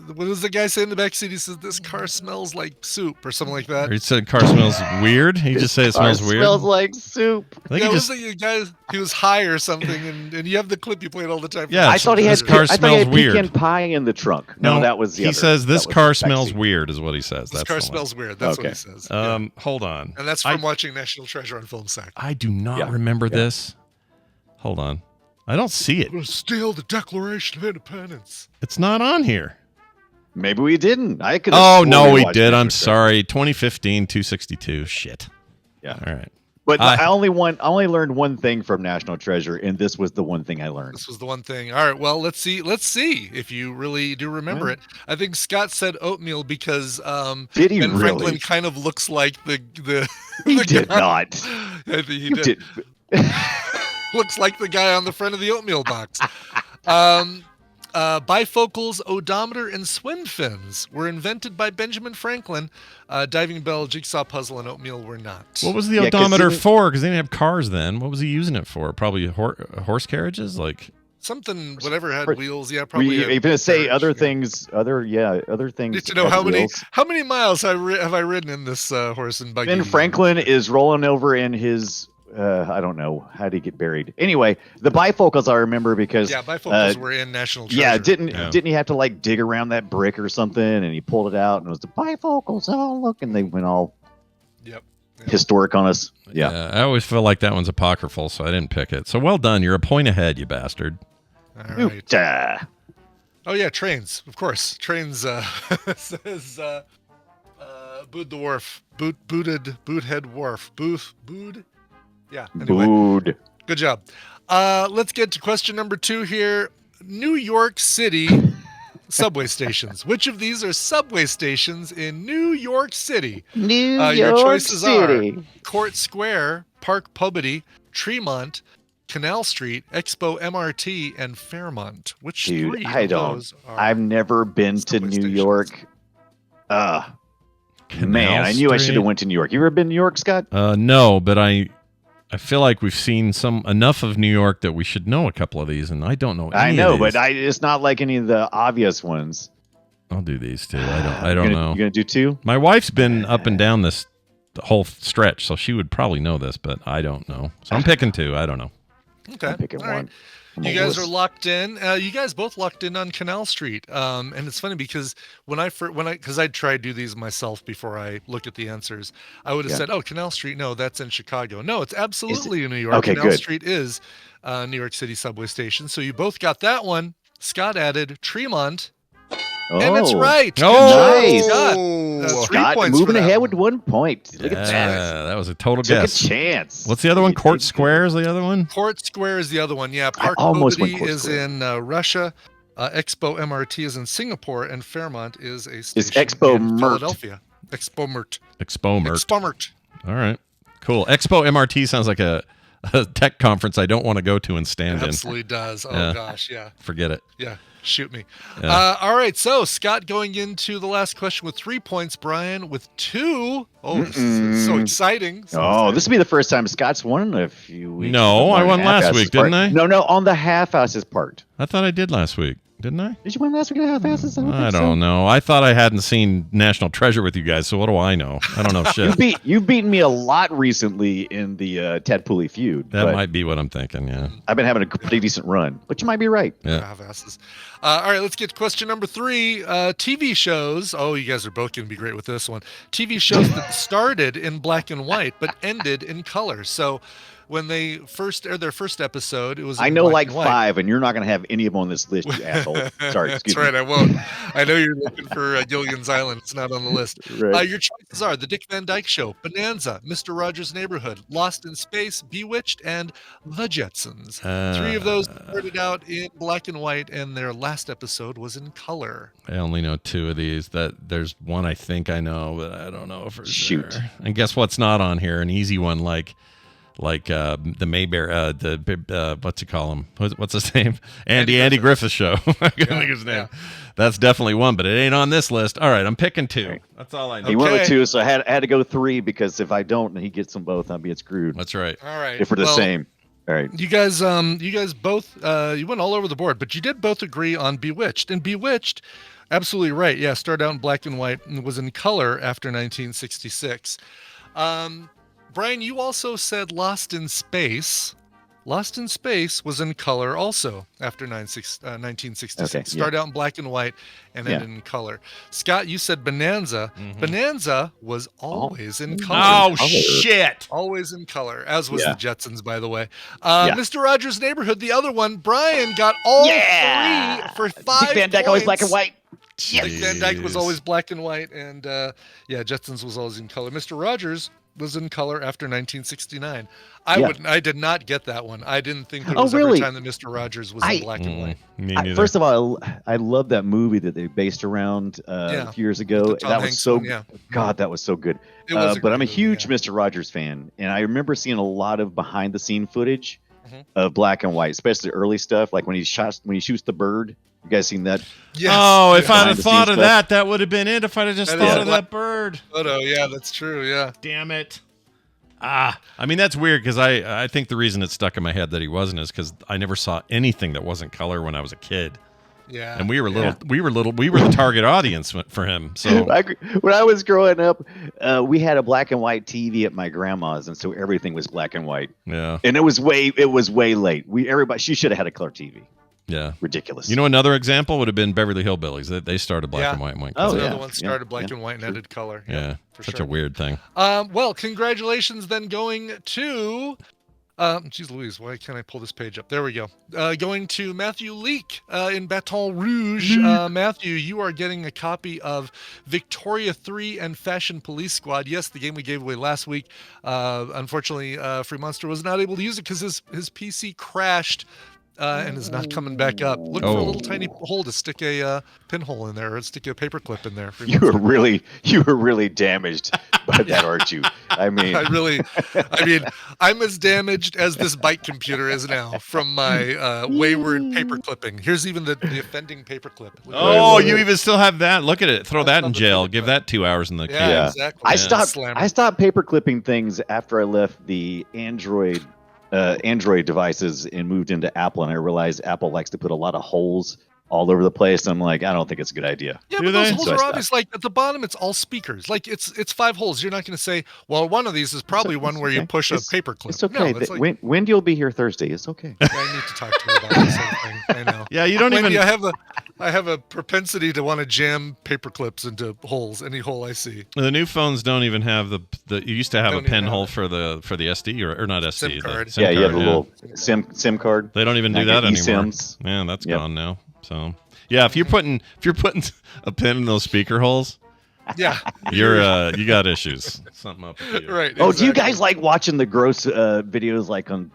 What does the guy say in the back seat? He says, "This car smells like soup," or something like that. Or he said car smells weird. He just said it smells weird. Smells like soup. I think Yeah, he was just. the guy? He was high or something, and you have the clip you played all the time. Yeah, I thought he had. This car I thought he smells had weird. pecan pie in the trunk. No, that was the He other. says this That was car the smells backseat. weird, is what he says. This That's car the one. smells weird. That's what Okay. he says. Hold on. And that's from watching National Treasure on Film Sack. I do not remember this. Hold on. I don't see it. We'll steal the Declaration of Independence. It's not on here. Maybe we didn't. I could. Oh, no, we did. I'm sorry. 2015, 262. Shit. Yeah. All right. But I only learned one thing from National Treasure, and this was the one thing I learned. This was the one thing. All right. Well, let's see if you really do remember it. I think Scott said oatmeal because Did he Ben really? Franklin kind of looks like the He the did guy. not. I think he You did. Looks like the guy on the front of the oatmeal box. Bifocals, odometer, and swim fins were invented by Benjamin Franklin. Diving bell, jigsaw puzzle, and oatmeal were not. What was the 'cause odometer he- for? Because they didn't have cars then. What was he using it for? Probably horse carriages? Like. Something, whatever had wheels. Yeah, Were probably. you had going to say carriage, other yeah. things? Other things. Need to know had how wheels? many miles have I ridden in this horse and buggy? Ben Franklin is rolling over in his. I don't know how did he get buried. Anyway, the bifocals I remember because Yeah, bifocals were in National Treasure. yeah, didn't he have to like dig around that brick or something, and he pulled it out and it was the bifocals. Oh look, and they went all Yep. historic on us. Yeah. I always feel like that one's apocryphal, so I didn't pick it. So well done. You're a point ahead, you bastard. All right. Oopta. Oh yeah, trains. Of course, trains. Says Bood the Wharf. Boothead Wharf. Bood. Yeah. Anyway, Booed. good job. Let's get to question number 2 here. New York City subway stations. Which of these are subway stations in New York City? New Your York choices City. are Court Square, Park Pobody, Tremont, Canal Street, Expo MRT, and Fairmont. Which Dude, 3 I of don't. those are I've never been to subway New stations? York. Man, I knew I should have went to New York. You ever been to New York, Scott? No, but I feel like we've seen enough of New York that we should know a couple of these, and I don't know. I any know, of these. but it's not like any of the obvious ones. I'll do these too. I don't know. You gonna do 2? My wife's been up and down this the whole stretch, so she would probably know this, but I don't know. So I'm picking 2. I don't know. Okay. I'm picking All right. one. You guys are locked in. You guys both locked in on Canal Street. And it's funny because because I tried to do these myself before I looked at the answers, I would have said, "Oh, Canal Street. No, that's in Chicago. No, it's absolutely in New York. Okay, Canal good. Street is New York City subway station." So you both got that one. Scott added Tremont. And it's right. Oh, nice. Scott. 3 Scott points for moving that ahead one. with 1 point. Look at that. That was a total Took guess. a chance. What's the other one? Court Square is the other one? Court Square is the other one. Yeah, Park almost went Bobity Court is Square. in Russia. Expo MRT is in Singapore, and Fairmont is a station Expo in Mert. Philadelphia. Expo Mert. Expo Mert. Expo Mert. All right. Cool. Expo MRT sounds like a tech conference I don't want to go to and stand in. Absolutely does. Oh, Yeah. gosh, yeah. Forget it. Yeah, shoot me. Yeah. All right, so Scott going into the last question with 3 points, Brian with 2. Oh, this is so exciting. This will be the first time Scott's won in a few weeks. No, I won last week, didn't I? No, on the half-asses part. I thought I did last week. Didn't I? Did you win last week on half-asses? I don't know. I thought I hadn't seen National Treasure with you guys, so what do I know? I don't know shit. You've beaten me a lot recently in the Ted Pooley feud. That but might be what I'm thinking, yeah. I've been having a pretty decent run, but you might be right. Yeah. Half-asses. All right, let's get to question number 3. TV shows. Oh, you guys are both going to be great with this one. TV shows that started in black and white but ended in color. So when they first aired their first episode, it was I in know black like and white. 5, and you're not going to have any of them on this list, you asshole. Sorry, excuse That's right, me. I won't. I know you're looking for Gilligan's Island. It's not on the list. Right. Your choices are The Dick Van Dyke Show, Bonanza, Mr. Rogers' Neighborhood, Lost in Space, Bewitched, and The Jetsons. 3 of those started out in black and white, and their last episode was in color. I only know 2 of these. There's one I think I know, but I don't know for Shoot. sure. And guess what's not on here? An easy one like the Mayberry, what's he call him? What's his name? Andy Griffith Show. I can't think of his name. Yeah. That's definitely one, but it ain't on this list. All right, I'm picking 2. Right. That's all I know. He went with Okay. 2, so I had to go 3 because if I don't and he gets them both, I'm being screwed. That's right. All right. If we're the same. All right. You guys both you went all over the board, but you did both agree on Bewitched. And Bewitched, absolutely right. Yeah, started out in black and white and was in color after 1966. Brian, you also said Lost in Space. Lost in Space was in color also after 1966. Okay, yeah. Started out in black and white and ended in color. Scott, you said Bonanza. Mm-hmm. Bonanza was always in color. Oh, Color. shit. Always in color, as was Yeah. the Jetsons, by the way. Yeah. Mr. Rogers' Neighborhood, the other one. Brian got all 3 for 5 Dick Van Dyke always black and white. Dick Van Dyke was Jeez. always black and white, and Jetsons was always in color. Mr. Rogers was in color after 1969. I did not get that one. I didn't think there was ever a really? time that Mr. Rogers was in black and white. Me neither. First of all, I love that movie that they based around a few years ago. The Tom That was Hanks so one, yeah. God, that was so good. It was a but I'm a great movie, huge yeah. Mr. Rogers fan, and I remember seeing a lot of behind the scene footage Mhm. of black and white, especially early stuff, like when he shoots the bird. You guys seen that? Yes. Oh, if I'd Behind have the thought scenes of stuff. that, that would have been it. If I'd have just That thought is of black- that bird. Photo, yeah, that's true, yeah. Damn it. I mean, that's weird because I think the reason it stuck in my head that he wasn't is because I never saw anything that wasn't color when I was a kid. Yeah. And we were the target audience for him. So When I was growing up, we had a black and white TV at my grandma's, and so everything was black and white. yeah, And it was way late. She should have had a color TV. yeah. Ridiculous. You know, another example would have been Beverly Hillbillies. They started black Yeah. and white and went Oh, color. Another yeah. one started black Yeah. and white and ended color. Yeah, for such sure. a weird thing. Well, congratulations then going to geez Louise, why can't I pull this page up? There we go. Going to Matthew Leake in Baton Rouge. Matthew, you are getting a copy of Victoria 3 and Fashion Police Squad. Yes, the game we gave away last week. Unfortunately, Free Monster was not able to use it because his PC crashed. And is not coming back up. Look for a little tiny hole to stick a pinhole in there, or stick a paperclip in there. You were really damaged by that, aren't you? I mean, I'm as damaged as this bike computer is now from my wayward paperclipping. Here's even the offending paperclip. Look at Oh, that. you even still have that? Look at it. Throw that in another jail. paperclip. Give that 2 hours in the Yeah, can. Yeah. exactly. I Yeah. stopped. Slammer. I stopped paper clipping things after I left the Android devices and moved into Apple, and I realized Apple likes to put a lot of holes all over the place. I'm like, I don't think it's a good idea. Yeah, Do but those they? holes So I are stopped. obvious. Like at the bottom, it's all speakers. Like it's 5 holes. You're not going to say, well, one of these is probably one where you okay. push a It's- paper clip. It's okay. No, it's like, Wendy will be here Thursday. It's okay. I need to talk to her about this whole thing. I know. Yeah, you don't Wendy, even. I have a propensity to want to jam paper clips into holes, any hole I see. The new phones don't even have the. You used to have a Don't even have pinhole it. for the SD or not SD. SIM the card. SIM Yeah, you have a card, little SIM card. They don't even do Like that an anymore. eSIMs. Man, that's Yep. gone now. So yeah, if you're putting a pin in those speaker holes, Yeah. you got issues. Something up with you. Right. Oh, do you exactly. guys like watching the gross videos like on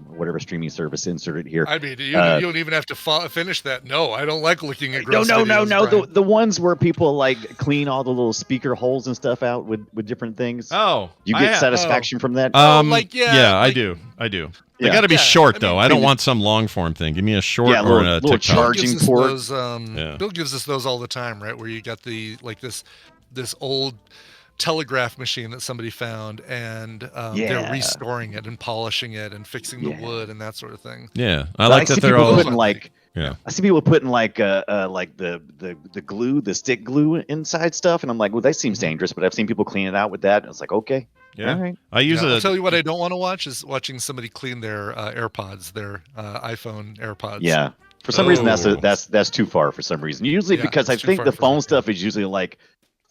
whatever streaming service inserted here? I mean, you don't even have to finish that. No, I don't like looking at No, gross videos, no. Brian. The ones where people like clean all the little speaker holes and stuff out with different things. Oh, You I get have- satisfaction from that? like, yeah, yeah, I like- do. They Yeah. got to be Yeah, short I mean, though. I don't want some long form thing. Give me a short Yeah, or little- a little TikTok. charge- Bill charging gives us port. those, Yeah. Bill gives us those all the time, right? Where you got the like this old telegraph machine that somebody found, and they're Yeah. restoring it and polishing it and fixing the Yeah. wood and that sort of thing. Yeah, I like see that they're people all. putting like Yeah. I see people putting like the glue, the stick glue inside stuff, and I'm like, well, that seems dangerous. But I've seen people clean it out with that, and it's like, okay, Yeah. all right. I use I'll a. tell you what I don't want to watch is watching somebody clean their AirPods, their iPhone AirPods. Yeah. For some reason, Oh. that's too far. For some reason, usually Yeah, because I it's too think far the for phone that, stuff is usually like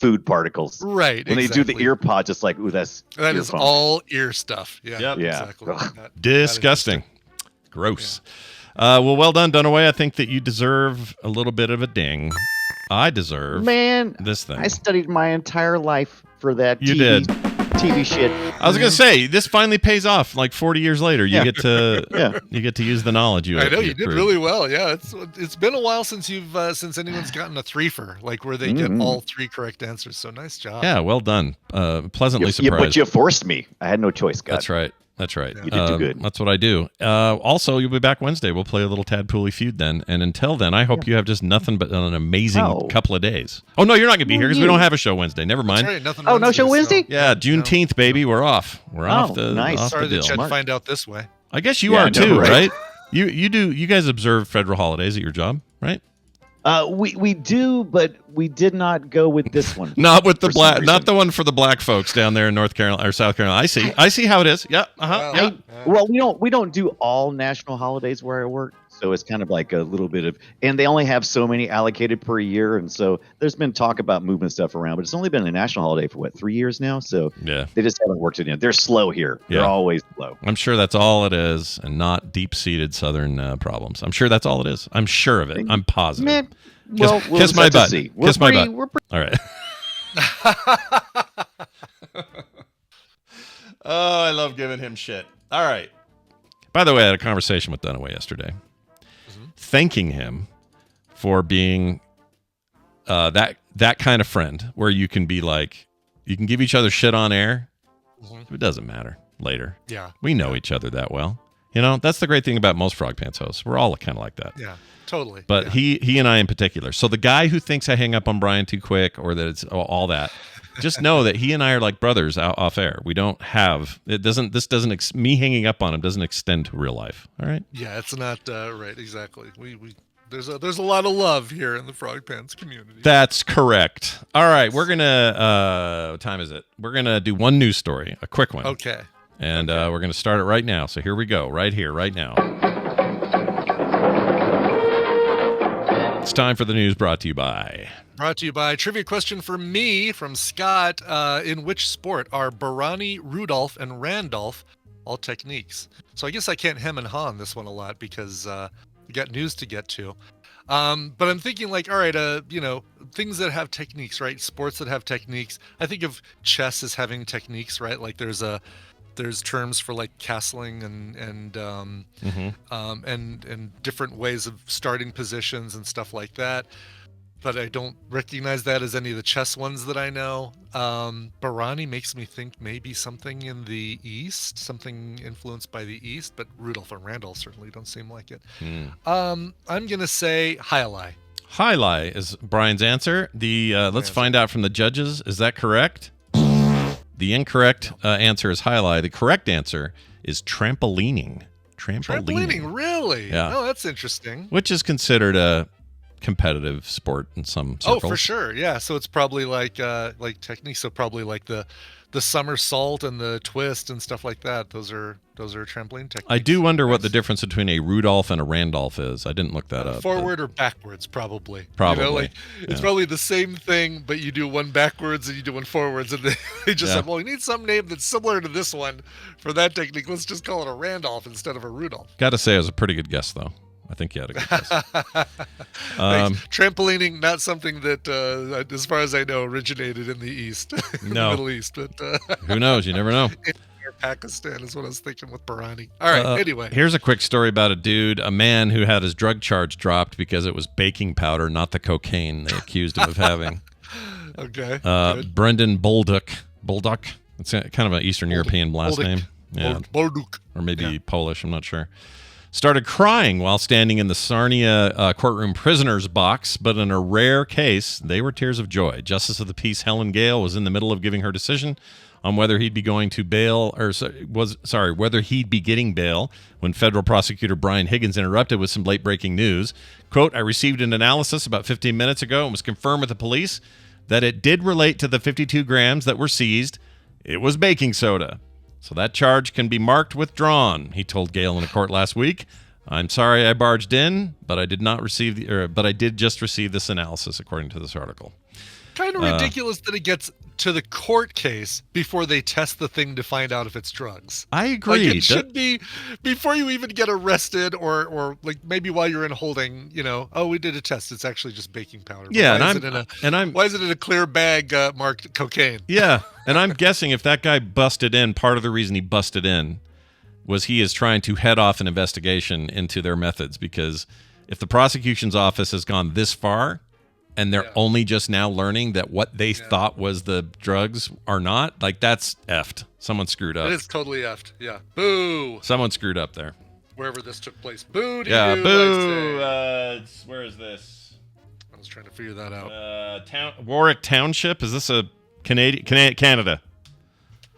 food particles. Right. When they do the exactly. ear pods, it's like, ooh, that's That is earphone. all ear stuff. Yeah. Yep. Yeah. Exactly. Ugh. That is Disgusting. Gross. Well done, Dunaway. I think that you deserve a little bit of a ding. I deserve Man, this thing. I studied my entire life for that. You TV, did. TV shit. I was gonna say this finally pays off. Like 40 years later, you Yeah. get to Yeah. you get to use the knowledge you. I know you did accrued. really well. Yeah, it's been a while since you've since anyone's gotten a threefer, like where they get Mhm. all 3 correct answers. So nice job. Yeah, well done. Pleasantly But surprised. you forced me. I had no choice, God. That's right. That's right. Yeah. You did too good. That's what I do. Also, you'll be back Wednesday. We'll play a little Tadpooley feud then. And until then, I hope you have just nothing but an amazing Oh. couple of days. Oh no, you're not gonna be here because we you. don't have a show Wednesday. Never mind. That's right, nothing Oh, no show so- Wednesday? Yeah, Juneteenth, baby. We're off. We're off the nice. off Sorry the that deal. you had to Smart. find out this way. I guess you Yeah, are I know, too, right? right? You do. You guys observe federal holidays at your job, right? We do, but we did not go with this one. Not with the For some black, not reason. the one for the black folks down there in North Carolina or South Carolina. I see how it is. Yeah. Uh-huh. Well, Yeah. Well, we don't do all national holidays where I work, so it's kind of like a little bit of, and they only have so many allocated per year, and so there's been talk about moving stuff around, but it's only been a national holiday for what 3 years now, so Yeah. they just haven't worked it in. They're slow here. They're Yeah. always slow. I'm sure that's all it is, and not deep-seated Southern problems. I'm sure that's all it is. I'm sure of it. I'm positive. Man, well, we'll kiss just my have to butt. see. We're Kiss my pretty- butt. We're pretty All right. Oh, I love giving him shit. All right. By the way, I had a conversation with Dunaway yesterday, thanking him for being that kind of friend where you can be like, you can give each other shit on air. It doesn't matter later. Yeah. We know each other that well. You know, that's the great thing about most Frog Pants hosts. We're all kind of like that. Yeah. Totally. But yeah. he and I in particular. So the guy who thinks I hang up on Brian too quick or that it's all that, just know that he and I are like brothers off air. We don't have me hanging up on him doesn't extend to real life. All right. Yeah, it's not right. Exactly. We there's a lot of love here in the Frog Pants community. That's correct. All right, we're gonna. What time is it? We're gonna do one news story, a quick one. Okay. And we're gonna start it right now. So here we go, right here, right now. It's time for the news brought to you by. Brought to you by trivia question for me from Scott. In which sport are Barani, Rudolph, and Randolph all techniques? So I guess I can't hem and haw on this one a lot because we got news to get to. But I'm thinking like, all right, things that have techniques, right? Sports that have techniques. I think of chess as having techniques, right? Like there's terms for like castling and different ways of starting positions and stuff like that. But I don't recognize that as any of the chess ones that I know. Barani makes me think maybe something in the East, something influenced by the East, but Rudolph and Randolph certainly don't seem like it. I'm going to say Highlight. Highlight is Brian's answer. Let's find out from the judges. Is that correct? The incorrect answer is highlight. The correct answer is trampolining. Trampoline. Really? Yeah. Oh, that's interesting. Which is considered a competitive sport in some circles. Oh, for sure. Yeah. So it's probably like techniques. So probably like the somersault and the twist and stuff like that. Those are trampoline techniques. I do wonder what the difference between a Rudolph and a Randolph is. I didn't look that up. Forward or backwards, probably. Probably. It's probably the same thing, but you do one backwards and you do one forwards, and they just said, "Well, we need some name that's similar to this one for that technique. Let's just call it a Randolph instead of a Rudolph." Got to say, it was a pretty good guess, though. I think you had a good guess. Trampolining, not something that, as far as I know, originated in the East, in the Middle East. But who knows? You never know. Pakistan is what I was thinking with Barani. All right, anyway. Here's a quick story about a man who had his drug charge dropped because it was baking powder, not the cocaine they accused him of having. Okay. Brendan Bolduc. It's kind of an Eastern European last name. Yeah. Bolduc. Or maybe Polish, I'm not sure. Started crying while standing in the Sarnia courtroom prisoner's box, but in a rare case, they were tears of joy. Justice of the Peace Helen Gale was in the middle of giving her decision on whether he'd be going to bail, whether he'd be getting bail when federal prosecutor Brian Higgins interrupted with some late-breaking news. Quote, "I received an analysis about 15 minutes ago and was confirmed with the police that it did relate to the 52 grams that were seized. It was baking soda. So that charge can be marked withdrawn," he told Gale in a court last week. "I'm sorry I barged in, but I did just receive this analysis," according to this article. Kind of ridiculous that it gets to the court case before they test the thing to find out if it's drugs. I agree. Like it should be before you even get arrested, or like maybe while you're in holding. We did a test. It's actually just baking powder. But yeah, why is it in a clear bag marked cocaine? Yeah, and I'm guessing if that guy busted in, part of the reason he busted in was he is trying to head off an investigation into their methods, because if the prosecution's office has gone this far and they're only just now learning that what they thought was the drugs are not, like, that's effed. Someone screwed up. It is totally effed. Yeah. Boo. Someone screwed up there. Wherever this took place. Boo. Boo. Where is this? I was trying to figure that out. Warwick Township. Is this a Canada?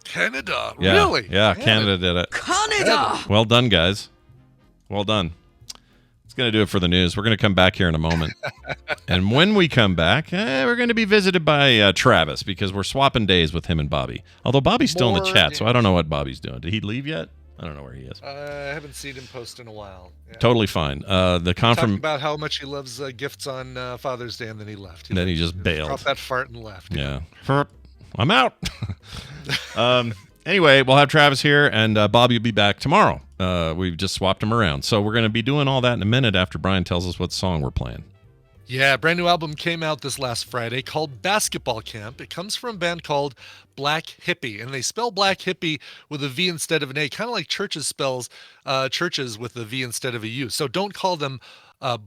Canada. Yeah. Really? Yeah, Canada did it. Canada! Well done, guys. Well done. It's going to do it for the news. We're going to come back here in a moment. And when we come back, we're going to be visited by Travis, because we're swapping days with him and Bobby. Although Bobby's still in the chat, so I don't know what Bobby's doing. Did he leave yet? I don't know where he is. I haven't seen him post in a while. Yeah. Totally fine. Talking about how much he loves gifts on Father's Day, and then he left. He just bailed. Dropped that fart and left. Yeah. I'm out. Anyway, we'll have Travis here, and Bobby will be back tomorrow. We've just swapped him around. So we're going to be doing all that in a minute after Brian tells us what song we're playing. Yeah, brand new album came out this last Friday called Basketball Camp. It comes from a band called Black Hippie, and they spell Black Hippie with a V instead of an A, kind of like Churches spells churches with a V instead of a U. So don't call them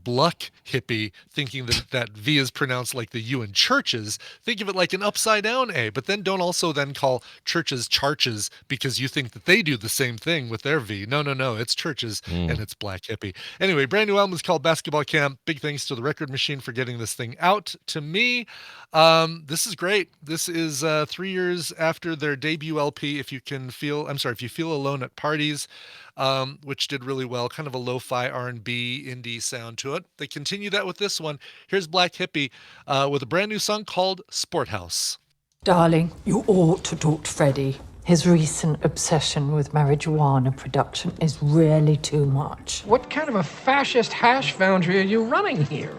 Bluck Hippie, thinking that V is pronounced like the U in churches. Think of it like an upside down A, but then don't also then call churches charches, because you think that they do the same thing with their V. No, it's churches and it's Black Hippie. Anyway, brand new album is called Basketball Camp. Big thanks to the Record Machine for getting this thing out to me. This is great. This is 3 years after their debut LP, If You Feel Alone at Parties, which did really well, kind of a lo-fi R&B indie sound to it. They continue that with this one. Here's Black Hippie with a brand new song called Sport House. Darling, you ought to talk to Freddie. His recent obsession with marijuana production is really too much. What kind of a fascist hash foundry are you running here?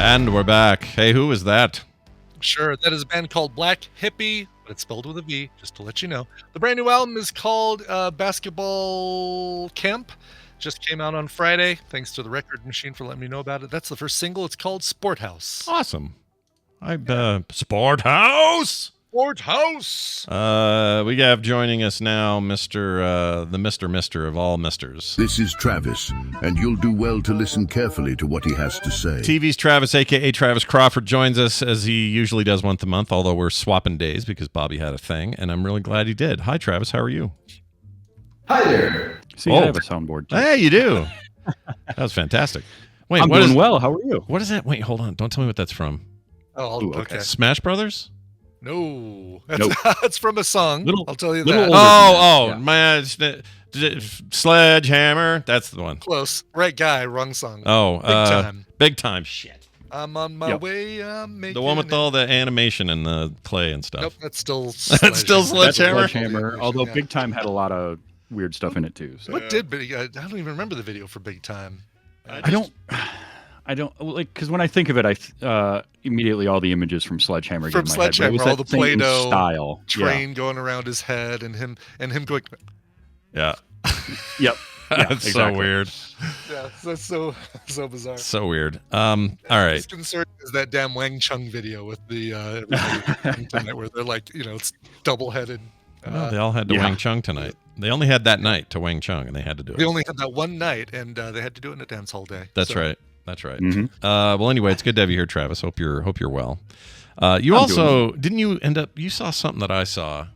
And we're back. Hey, who is that? Sure, that is a band called Black Hippie, but it's spelled with a V, just to let you know. The brand new album is called Basketball Camp. Just came out on Friday. Thanks to the Record Machine for letting me know about it. That's the first single. It's called Sport House. Awesome. Sport House. Sport House. We have joining us now the Mister of all misters. This is Travis, and you'll do well to listen carefully to what he has to say. TV's Travis, a.k.a. Travis Crawford, joins us as he usually does once a month, although we're swapping days because Bobby had a thing, and I'm really glad he did. Hi, Travis. How are you? Hi there. See, I have a soundboard, too. Hey, you do. That was fantastic. Wait, I'm what doing is well. How are you? What is that? Wait, hold on. Don't tell me what that's from. Oh, Ooh, okay. Smash Brothers? No, Nope. that's from a song. I'll tell you little that. older than that. Man, Sledgehammer. That's the one. Close. Right guy, wrong song. Oh, Big Time. Big Time. Shit. I'm on my way. I'm making The one with all the animation and the clay and stuff. Nope, that's still That's still Sledgehammer. Sledgehammer. Although Big Time had a lot of weird stuff in it too. So. What did Big? I don't even remember the video for Big Time. I don't like because when I think of it, I immediately all the images from Sledgehammer From get in my head. But it was Sledgehammer, all that the same Play-Doh style train going around his head, and him going. Yeah. Yep. Yeah, That's exactly. so weird. Yeah, that's so bizarre. So weird. All right. What's concerning is that damn Wang Chung video with the everybody tonight, where they're like, it's double-headed. No, they all had to Wang Chung tonight. They only had that night to Wang Chung, and they had to do it. They only had that one night, and they had to do it in a dance hall day. That's so. right. That's right. Mm-hmm. Well, anyway, it's good to have you here, Travis. Hope you're well. You I'm also didn't you end up? You saw something that I saw,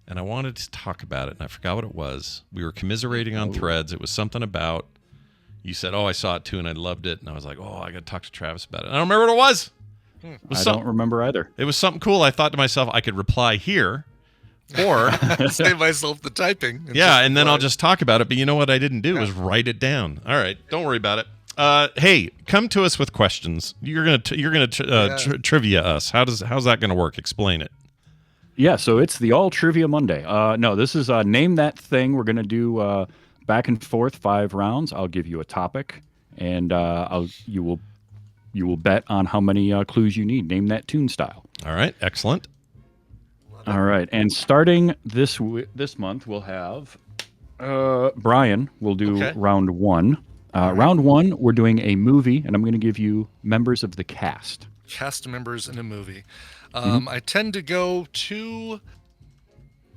and I wanted to talk about it, and I forgot what it was. We were commiserating on Threads. It was something about. You said, "Oh, I saw it too, and I loved it," and I was like, "Oh, I got to talk to Travis about it." And I don't remember what it was. I don't remember either. It was something cool. I thought to myself, I could reply here, or save myself the typing. And then I'll just talk about it. But you know what I didn't do was write it down. All right, don't worry about it. Hey, come to us with questions. You're gonna trivia us. How's that gonna work? Explain it. Yeah, so it's the All Trivia Monday. No, this is Name That Thing. We're gonna do back and forth 5 rounds. I'll give you a topic, and you will bet on how many clues you need. Name that tune style. All right, excellent. All right, and starting this month, we'll have Brian will do round 1. Round 1, we're doing a movie, and I'm going to give you members of the cast. Cast members in a movie. I tend to go too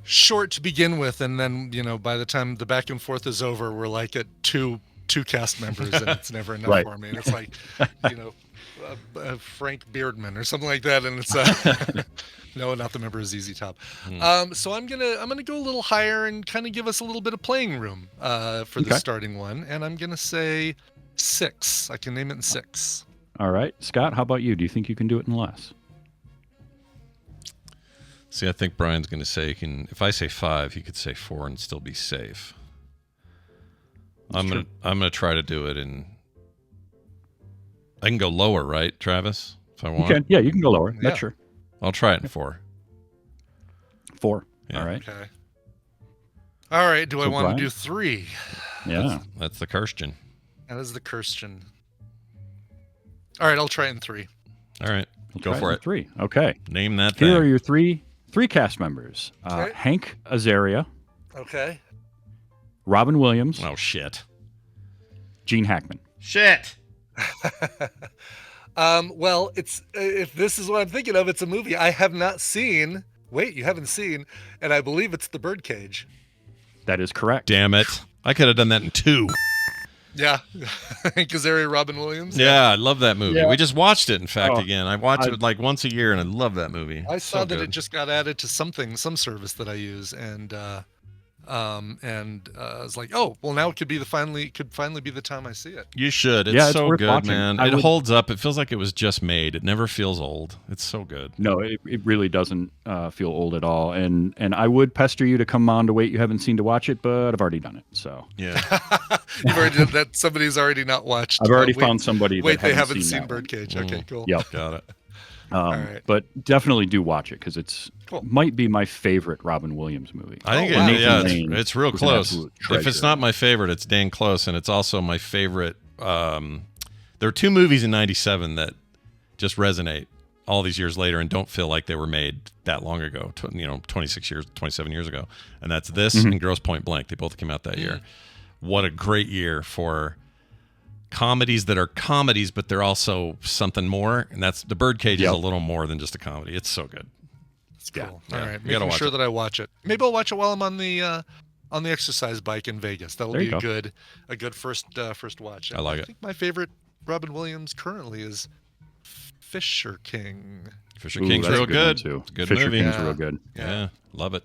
short to begin with, and then by the time the back and forth is over, we're like at two cast members, and it's never enough for me. And it's like Frank Beardman or something like that, and it's no, not the member of ZZ Top. So I'm gonna go a little higher and kind of give us a little bit of playing room for the starting one, and I'm gonna say 6. I can name it in 6. All right, Scott, how about you? Do you think you can do it in less? See, I think Brian's going to say if I say 5, he could say 4 and still be safe. I'm gonna try to do it in. I can go lower, right, Travis? If I want. You can. Yeah, you can go lower. That's sure. I'll try it in 4. 4. Yeah. All right. Okay. All right. Do I want to do 3? Yeah. That's the Kirsten. That is the Kirsten. All right, I'll try it in 3. All right, go for it. 3. Okay. Name that thing. Here are your three cast members. Hank Azaria. Okay. Robin Williams. Oh, shit. Gene Hackman. Shit. Well, it's if this is what I'm thinking of, it's a movie I have not seen. Wait, you haven't seen, and I believe it's The Birdcage. That is correct. Damn it. I could have done that in 2. Yeah. Hank Azaria, Robin Williams. Yeah, I love that movie. Yeah. We just watched it, in fact, again. I watch it like once a year, and I love that movie. I saw that it just got added to some service that I use, and I was like, oh, well, now it could finally be the time I see it. You should. It's so worth good, watching. man. It holds up. It feels like it was just made. It never feels old. It's so good. No, it really doesn't feel old at all. And I would pester you to come on to Wait You Haven't Seen to watch it, but I've already done it. So yeah, you've already done that. Somebody's already not watched. I've already found somebody. They haven't seen Birdcage. Okay, cool. Yep, got it. Right. But definitely do watch it because it's might be my favorite Robin Williams movie. I think it's real close. If it's not my favorite, it's dang close, and it's also my favorite. There are 2 movies in '97 that just resonate all these years later and don't feel like they were made that long ago. 27 years ago, and that's this and Grosse Point Blank. They both came out that year. What a great year for comedies that are comedies, but they're also something more, and that's The Birdcage is a little more than just a comedy. It's so good. It's cool. Yeah. All right, making sure that I watch it. Maybe I'll watch it while I'm on the exercise bike in Vegas. That'll be a good first watch. I like it. I think my favorite Robin Williams currently is Fisher King. Fisher King's real good. Too. It's a good Fisher movie. King's real good. Yeah, love it.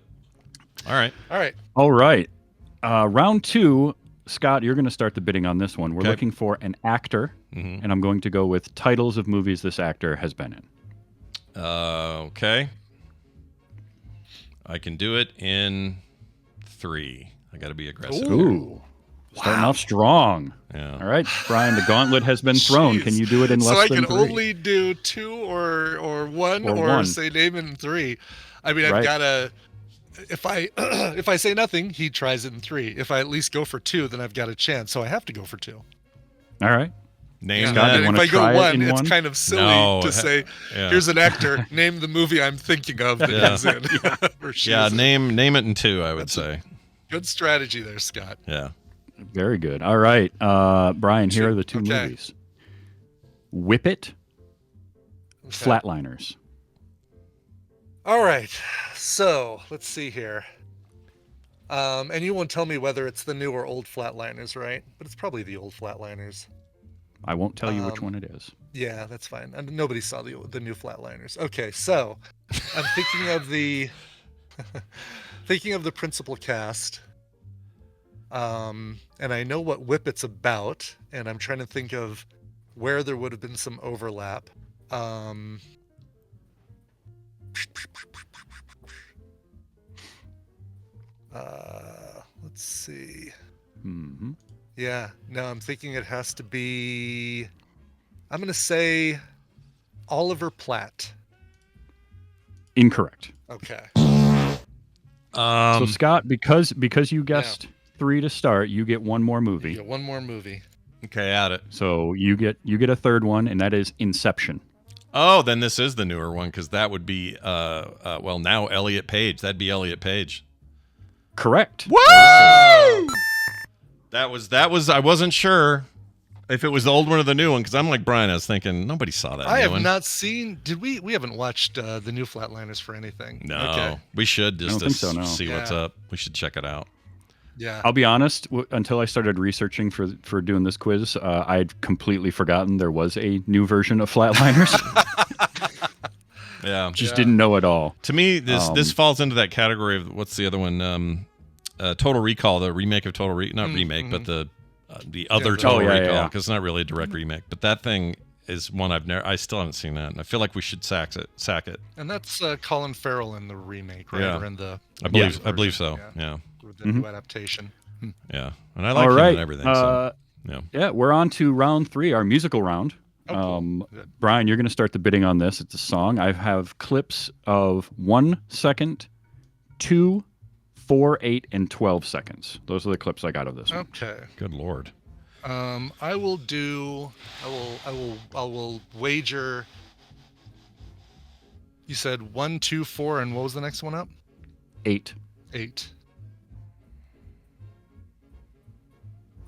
All right. All right. Round 2. Scott, you're going to start the bidding on this one. We're looking for an actor, and I'm going to go with titles of movies this actor has been in. Okay. I can do it in 3. I got to be aggressive. Ooh. Starting off strong. Yeah. All right, Brian, the gauntlet has been thrown. Can you do it in less than 3? So I can only do 2 or 1 or 1. say name in 3. I mean, I've Right. got to... If I say nothing, he tries it in 3. If I at least go for 2, then I've got a chance. So I have to go for 2. All right. Name Scott, that. you And want if to I try go it 1, in it's 1? kind of silly No, to say, yeah. here's an actor, name the movie I'm thinking of that he's in. Or she Yeah, is in. name it in 2, I would say. Good strategy there, Scott. Yeah. Very good. All right, Brian, here are the 2 Okay. movies. Whip It, Flatliners. All right. So let's see here. And you won't tell me whether it's the new or old Flatliners, right? But it's probably the old Flatliners. I won't tell you which one it is. Yeah, that's fine. And nobody saw the new Flatliners. Okay, so I'm thinking of the principal cast. And I know what Whip It's about, and I'm trying to think of where there would have been some overlap. Let's see. Yeah, no, I'm thinking it has to be. I'm gonna say Oliver Platt. Incorrect. Okay. So Scott, because you guessed 3 to start, you get 1 more movie. Yeah, 1 more movie. Okay, at it. So you get a 3rd one, and that is Inception. Oh, then this is the newer one because that would be well now Elliot Page. That'd be Elliot Page. Correct. Woo! That was I wasn't sure if it was the old one or the new one because I'm like Brian. I was thinking nobody saw that. I new have one. not seen. Did we? We haven't watched the new Flatliners for anything. No, Okay. we should just I don't think so, no. see what's Yeah. up. We should check it out. Yeah. I'll be honest. Until I started researching for doing this quiz, I'd completely forgotten there was a new version of Flatliners. Yeah, Just didn't know it all. To me, this falls into that category of what's the other one? Total Recall, the remake of Total Recall, not remake, but the other Total Recall, because it's not really a direct remake. But that thing is one I still haven't seen that, and I feel like we should sack it. And that's Colin Farrell in the remake, right? Yeah. Or in the I believe so. Yeah. Or the new adaptation. Yeah, and I like All him right. and everything. So, yeah. Yeah, we're on to round 3, our musical round. Cool. Brian, you're going to start the bidding on this. It's a song. I have clips of 1 second, 2, 4, 8, and 12 seconds. Those are the clips I got of this one. Okay. Good Lord. I will wager. You said 1, 2, 4, and what was the next one up? 8. 8.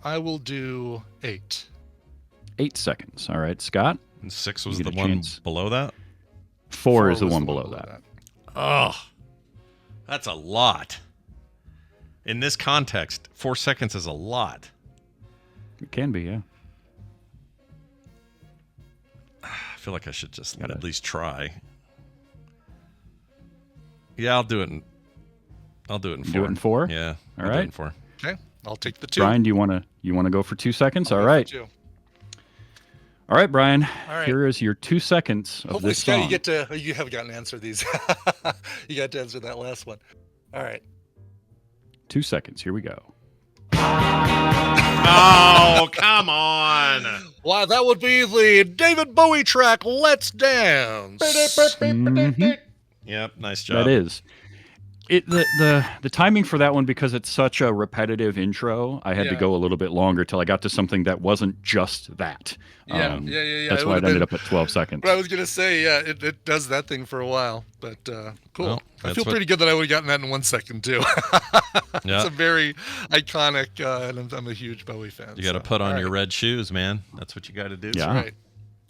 I will do 8. 8 seconds. All right, Scott. And 6 was You the get a one chance. below that. 4 is the was one below that. Oh, that's a lot. In this context, 4 seconds is a lot. It can be, yeah. I feel like I should just at least try. Yeah, I'll do it in 4. Do it in 4? Yeah. All I'll do it right. in 4. Okay, I'll take the 2. Brian, do you want to go for 2 seconds? I'll All go for right. 2. All right, Brian. All right. Here is your 2 seconds of Hopefully, this Scott, song. you have gotten to answer these. You got to answer that last one. All right. 2 seconds. Here we go. Oh, come on. Why, that would be the David Bowie track, Let's Dance. Yep, nice job. That is. The timing for that one, because it's such a repetitive intro, I had to Yeah. go a little bit longer till I got to something that wasn't just that. Yeah. That's It why it would've ended been- up at 12 seconds. But I was going to say, yeah, it does that thing for a while. But cool. Well, I that's feel pretty good that I would have gotten that in 1 second, too. Yeah. It's a very iconic, and I'm a huge Bowie fan. You got to so, put on all your right. red shoes, man. That's what you got to do. Yeah. Right.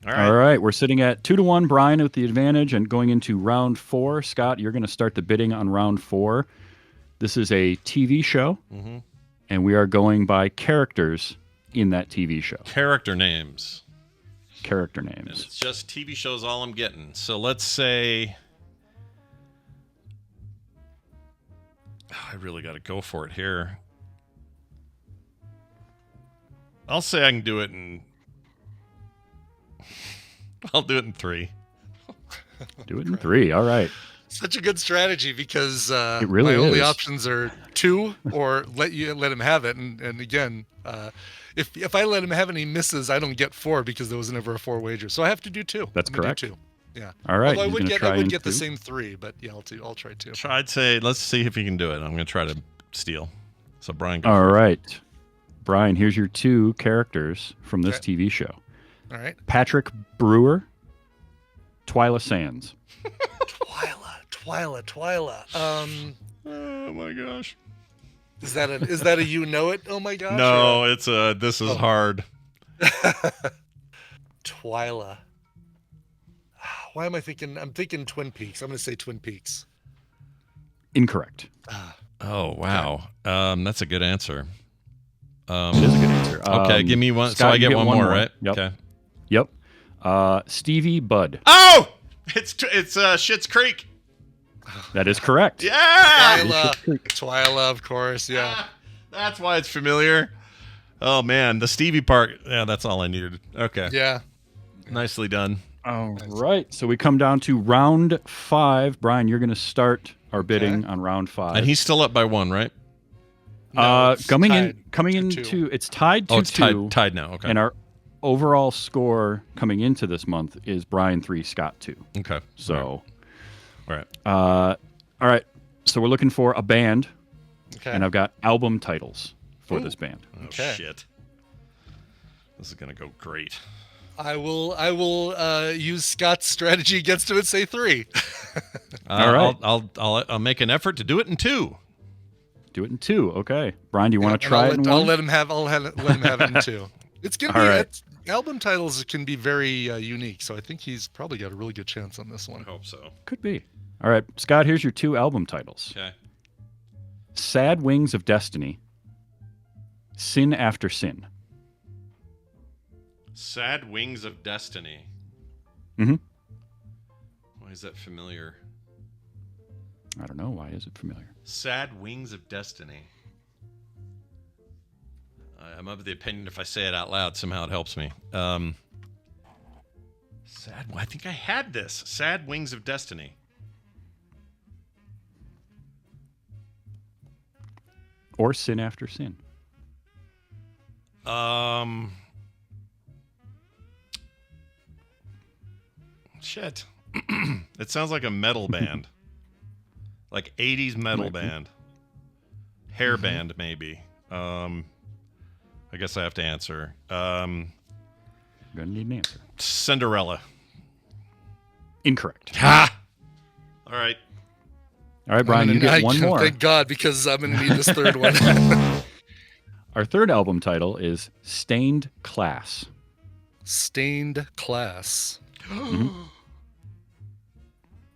All right. All right, we're sitting at 2-1, Brian with the advantage, and going into round 4. Scott, you're going to start the bidding on round 4. This is a TV show, and we are going by characters in that TV show. Character names. Character And names. it's just TV shows all I'm getting. So let's say I really got to go for it here. I'll say I can do it in. I'll do it in 3. Do it in 3. All right. Such a good strategy because It really my only is. options are 2 or let him have it. And again, if I let him have it and he misses, I don't get 4 because there was never a 4 wager. So I have to do 2. That's I'm gonna correct. do 2. Yeah. All right. Although I You're would gonna get try in the 2? same 3, but yeah, I'll try 2. I'd say let's see if you can do it. I'm going to try to steal. So Brian, go All for it. right. Brian, here's your 2 characters from this TV show. All right. Patrick Brewer, Twyla Sands. Twyla. Oh my gosh. Is that a you know it? Oh my gosh. No, it's this is hard. Twyla. Why am I thinking? I'm thinking Twin Peaks. I'm going to say Twin Peaks. Incorrect. Oh wow. That's a good answer. It is a good answer. Okay, give me one. Scott, So I you get one more, right? Yep. Okay. Yep. Stevie Budd. Oh, it's Schitt's Creek. That is correct. Yeah. Twyla, of course. Yeah. That's why it's familiar. Oh man, the Stevie part. Yeah, that's all I needed. Okay. Yeah. Nicely done. All right. So we come down to round 5. Brian, you're going to start our bidding on round 5. And he's still up by 1, right? No, coming tied into it's tied 2-2. Oh, it's tied now. Okay. And our overall score coming into this month is Brian 3, Scott 2. Okay. So, all right. All right. So we're looking for a band, Okay. and I've got album titles for this band. Oh Okay. shit. This is gonna go great. I will use Scott's strategy against him and say 3. All right. I'll make an effort to do it in 2. Do it in 2. Okay. Brian, do you want to try it in 1? I'll let him have it in 2. It's gonna All be right. album titles can be very unique, so I think he's probably got a really good chance on this one. I hope so. Could be. All right, Scott, here's your 2 album titles. Okay. Sad Wings of Destiny, Sin After Sin. Sad Wings of Destiny. Mm-hmm. Why is that familiar? I don't know. Why is it familiar? Sad Wings of Destiny. I'm of the opinion if I say it out loud, somehow it helps me. I think I had this. Sad Wings of Destiny. Or Sin After Sin. Shit. It sounds like a metal band. Like 80s metal band. Hair band, maybe. I guess I have to answer. Gonna need an answer. Cinderella. Incorrect. Ha! All right. All right, Brian, you get one more. Thank God, because I'm going to need this third one. Our third album title is Stained Class. Stained Class.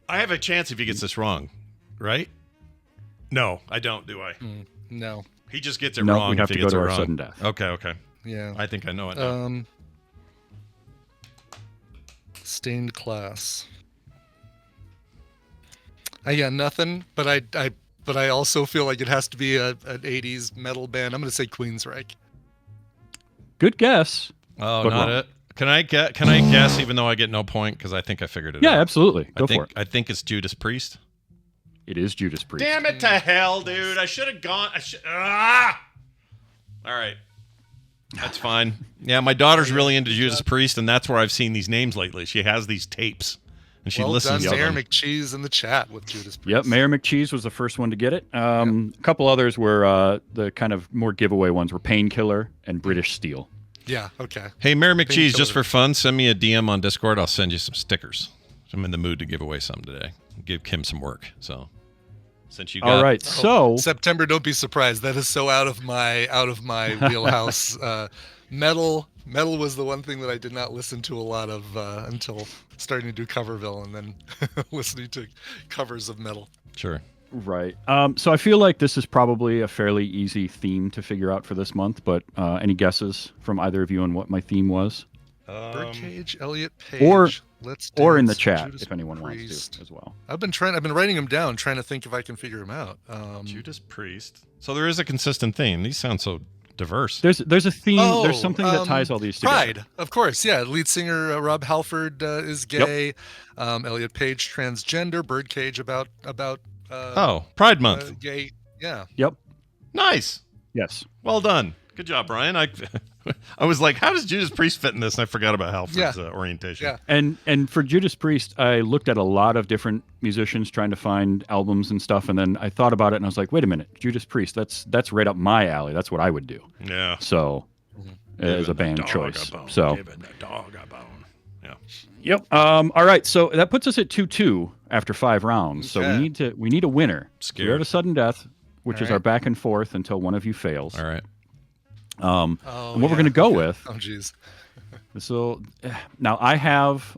I have a chance if he gets this wrong, right? No, I don't, do I? No. He just gets it No, wrong we have if he to go gets to it our wrong. sudden death. Okay. Yeah. I think I know it now. Stained Class. I got nothing, but I also feel like it has to be an 80s metal band. I'm going to say Queensryche. Good guess. Oh, but not wrong. it. Can I guess even though I get no point because I think I figured it out? Yeah, absolutely. Go for it. I think it's Judas Priest. It is Judas Priest. Damn it to hell, dude! I should have gone. All right, that's fine. Yeah, my daughter's really into Judas Priest, and that's where I've seen these names lately. She has these tapes, and she listens to Mayor them. McCheese in the chat with Judas Priest. Yep, Mayor McCheese was the first one to get it. A couple others were the kind of more giveaway ones were Painkiller and British Steel. Yeah, okay. Hey, Mayor McCheese, just Painkiller. for fun, send me a DM on Discord. I'll send you some stickers. I'm in the mood to give away some today. Give Kim some work. So, since you got All right, so September, don't be surprised. That is so out of my wheelhouse. Metal was the one thing that I did not listen to a lot of until starting to do Coverville and then listening to covers of metal. Sure. Right. So I feel like this is probably a fairly easy theme to figure out for this month, but any guesses from either of you on what my theme was? Birdcage, Elliot Page. Or in the Dance, chat, Judas if anyone wants Priest. to as well. I've been writing them down, trying to think if I can figure them out. Judas Priest. So there is a consistent theme. These sound so Diverse. There's a theme. There's something that ties all these together. Pride, of course. Yeah, lead singer Rob Halford is gay. Elliot Page transgender. Birdcage about Pride Month. Gay. Yeah. Yep. Nice. Yes. Well done. Good job, Brian. I was like, how does Judas Priest fit in this? And I forgot about Halford's orientation. Yeah. And for Judas Priest, I looked at a lot of different musicians trying to find albums and stuff, and then I thought about it and I was like, wait a minute, Judas Priest, that's right up my alley. That's what I would do. Yeah. So as a band choice. So Giving the dog a bone. Yeah. Yep. All right. So that puts us at 2-2 after 5 rounds. So we need a winner. Scared. We have a sudden death, which is our back and forth until one of you fails. All right. And what we're going to go with. Oh, geez. So now I've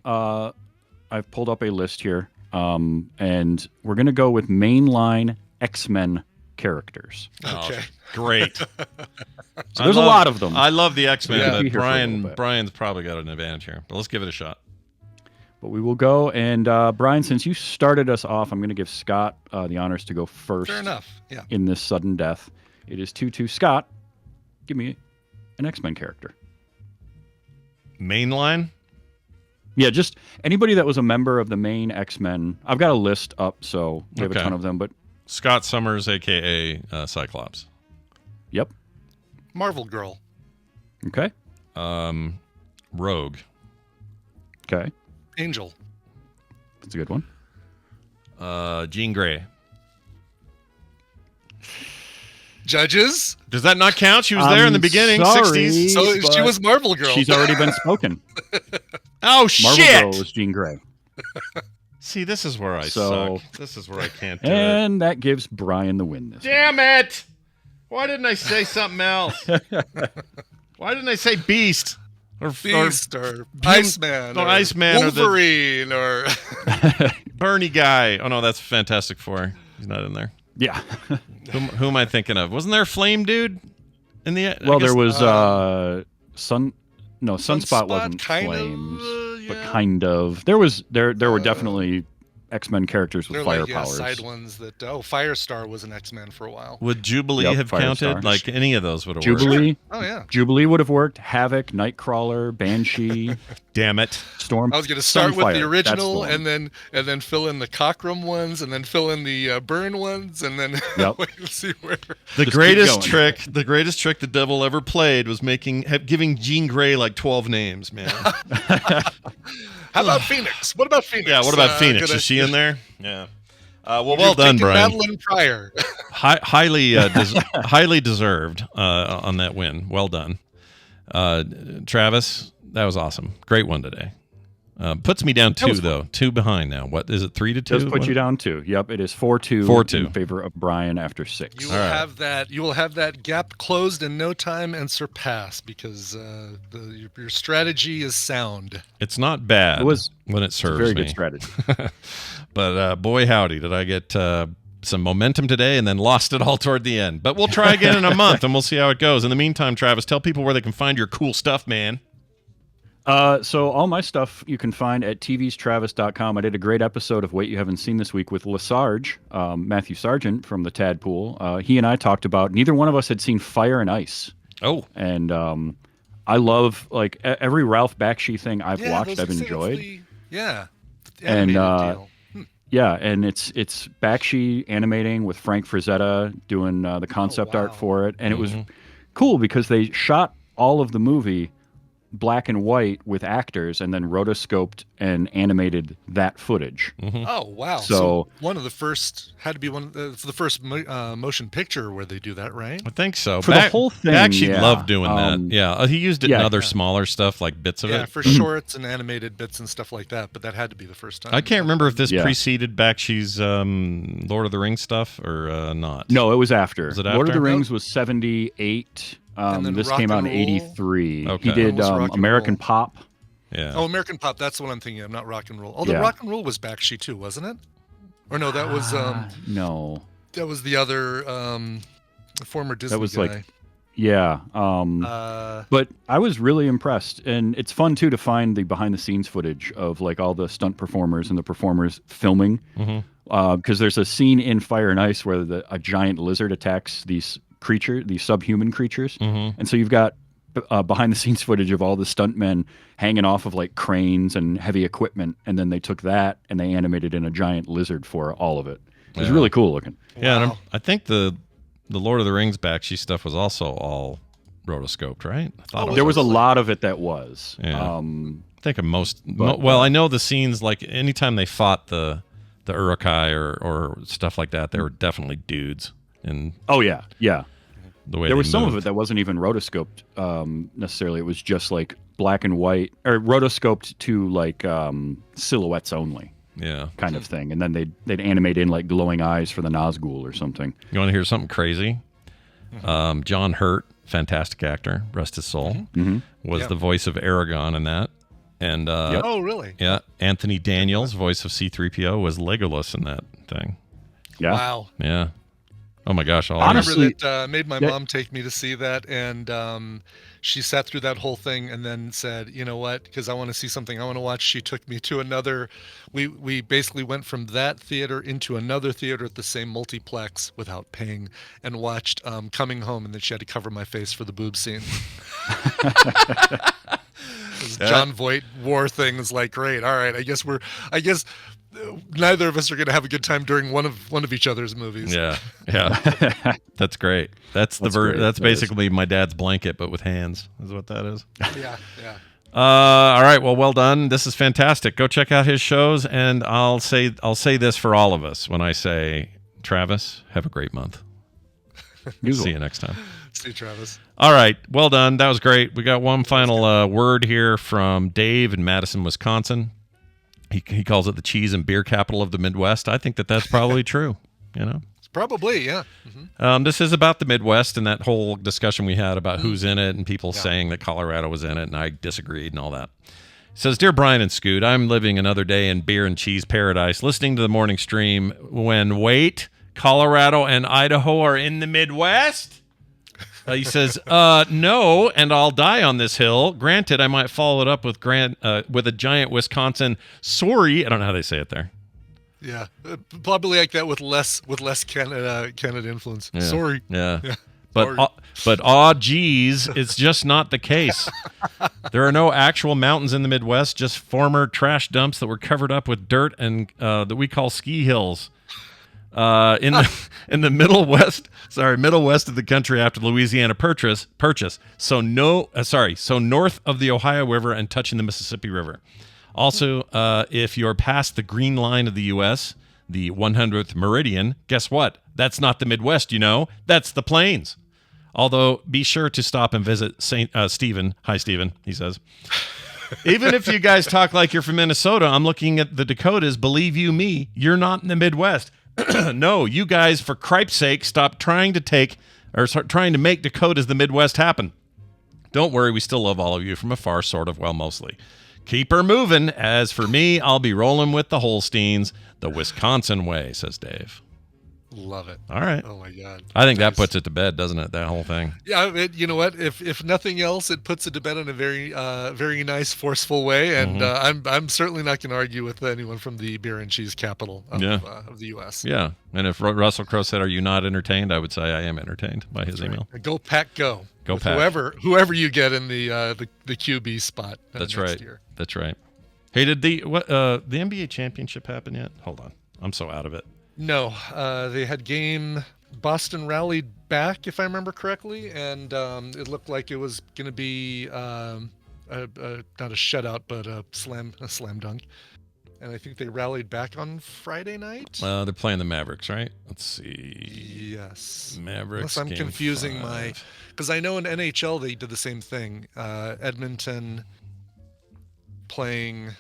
pulled up a list here, and we're going to go with mainline X-Men characters. Okay. Great. So there's a lot of them. I love the X-Men, but Brian's probably got an advantage here. But let's give it a shot. But we will go, and Brian, since you started us off, I'm going to give Scott the honors to go first. Fair enough. Yeah. In this sudden death, it is 2-2. Scott, give me an X-Men character. Mainline? Yeah, just anybody that was a member of the main X-Men. I've got a list up, so we have a ton of them. But Scott Summers, a.k.a. Cyclops. Yep. Marvel Girl. Okay. Rogue. Okay. Angel. That's a good one. Jean Grey. Judges? Does that not count? She was there in the beginning, sorry, 60s. So she was Marvel Girl. She's already been spoken. Oh, Marvel shit! Girl was Jean Grey. See, this is where I suck. This is where I can't do it. And that gives Brian the win this Damn it! Why didn't I say something else? Why didn't I say Beast? Or Iceman. Or Iceman. Wolverine. Or Bernie guy. Oh, no, that's Fantastic Four. He's not in there. Yeah. Who am I thinking of? Wasn't there Flame Dude in the? Well, there was Sunspot wasn't flames, but kind of. There were definitely X-Men characters with fire powers. Side ones that Firestar was an X-Men for a while. Would Jubilee have counted? Like any of those would have worked. Jubilee. Oh yeah. Jubilee would have worked. Havoc, Nightcrawler, Banshee. Damn it. Storm. I was going to start with the original, That's the and then fill in the Cockrum ones, and then fill in the Byrne ones, and then wait to see where. The greatest trick the devil ever played was giving Jean Grey like 12 names, man. How about Phoenix? What about Phoenix? Yeah, what about Phoenix? Is she in there? Yeah. Well done, Brian. Madeline Pryor. highly deserved on that win. Well done, Travis. That was awesome. Great one today. Puts me down 2 though. 2 behind now. What is it? 3-2? Does put you down 2. Yep, it is 4-2. 4-2 in favor of Brian after 6. You will have that. You will have that gap closed in no time and surpass because your strategy is sound. It's not bad. When it serves very me. good strategy. But boy, howdy, did I get some momentum today and then lost it all toward the end. But we'll try again in a month and we'll see how it goes. In the meantime, Travis, tell people where they can find your cool stuff, man. So all my stuff you can find at tvstravis.com. I did a great episode of Wait You Haven't Seen This Week with Lesarge, Matthew Sargent from the Tadpool. He and I talked about, neither one of us had seen Fire and Ice. Oh. And I love, like, every Ralph Bakshi thing I've watched, I've enjoyed. And yeah, and it's Bakshi animating with Frank Frazetta doing the concept art for it. And it was cool because they shot all of the movie black and white with actors and then rotoscoped and animated that footage. Oh wow. So one of the first had to be for the first motion picture where they do that, right? I think so. For the whole thing, Bakshi loved doing that. Yeah, he used it in other smaller stuff like bits of it. Yeah, for shorts and animated bits and stuff like that, but that had to be the first time. I can't remember if this preceded Bakshi's Lord of the Rings stuff or not. No, it was after. Was it after? Lord of the Rings was 78. This came out in 83. Okay. He did American Pop. Yeah. Oh, American Pop. That's what I'm thinking of, not Rock and Roll. Although Rock and Roll was Bakshi too, wasn't it? Or no, that was no. That was the other former Disney guy. Like, yeah. But I was really impressed, and it's fun too to find the behind-the-scenes footage of like all the stunt performers and the performers filming. Because there's a scene in Fire and Ice where a giant lizard attacks these creature, the subhuman creatures. Mhm. And so you've got behind the scenes footage of all the stuntmen hanging off of like cranes and heavy equipment, and then they took that and they animated in a giant lizard for all of it. It was really cool looking. Yeah, and I think the Lord of the Rings Bakshi stuff was also all rotoscoped, right? I thought There was a lot of it that was. Yeah. I think of I know the scenes, like anytime they fought the Uruk-hai or stuff like that, they were definitely dudes. And yeah. The way there was some of it that wasn't even rotoscoped necessarily. It was just like black and white, or rotoscoped to like silhouettes only. Yeah, kind of thing. And then they'd animate in like glowing eyes for the Nazgul or something. You want to hear something crazy? John Hurt, fantastic actor, rest his soul, was the voice of Aragorn in that. And oh, really? Yeah, Anthony Daniels, voice of C-3PO, was Legolas in that thing. Yeah. Wow. Yeah. Oh my gosh! Honestly, I remember that made my mom take me to see that, and she sat through that whole thing and then said, "You know what? Because I want to see something I want to watch." She took me to another. We basically went from that theater into another theater at the same multiplex without paying, and watched Coming Home, and then she had to cover my face for the boob scene. John Voight war thing is like, great. All right, I guess neither of us are going to have a good time during one of each other's movies. Yeah, that's great. That's basically my dad's blanket, but with hands. Is what that is. Yeah. All right. Well done. This is fantastic. Go check out his shows, and I'll say this for all of us when I say, Travis, have a great month. See you next time. See you, Travis. All right. Well done. That was great. We got one final word here from Dave in Madison, Wisconsin. He calls it the cheese and beer capital of the Midwest. I think that's probably true. It's probably, yeah. This is about the Midwest and that whole discussion we had about who's in it and people saying that Colorado was in it, and I disagreed and all that. He says, Dear Brian and Scoot, I'm living another day in beer and cheese paradise, listening to the morning stream when, Colorado and Idaho are in the Midwest? He says, no, and I'll die on this hill. Granted, I might follow it up with a giant Wisconsin sorry. I don't know how they say it there. Yeah, probably like that with less Canada influence. Yeah. Sorry. Yeah. But geez, it's just not the case. There are no actual mountains in the Midwest, just former trash dumps that were covered up with dirt and that we call ski hills. In the middle west of the country after Louisiana purchase. So north of the Ohio River and touching the Mississippi River. Also, if you're past the green line of the U.S., the 100th meridian, guess what? That's not the Midwest, That's the plains. Although, be sure to stop and visit Stephen. Hi, Stephen, he says. Even if you guys talk like you're from Minnesota, I'm looking at the Dakotas. Believe you me, you're not in the Midwest. No, you guys, for cripe's sake, stop trying to make Dakotas the Midwest happen. Don't worry, we still love all of you from afar, sort of, well, mostly. Keep her moving. As for me, I'll be rolling with the Holsteins the Wisconsin way, says Dave. Love it. All right. Oh, my God. I think that puts it to bed, doesn't it, that whole thing? Yeah, you know what? If nothing else, it puts it to bed in a very very nice, forceful way. And I'm certainly not going to argue with anyone from the beer and cheese capital of the U.S. Yeah. And if Russell Crowe said, are you not entertained? I would say I am entertained by his email. Go Pack, go. Go Pack. Whoever you get in the QB spot That's next right. year. That's right. Hey, did the NBA championship happen yet? Hold on. I'm so out of it. No, they had game. Boston rallied back, if I remember correctly, and it looked like it was going to be not a shutout, but a slam dunk. And I think they rallied back on Friday night. They're playing the Mavericks, right? Let's see. Yes. Mavericks. Unless I'm confusing because I know in NHL they did the same thing. Edmonton playing.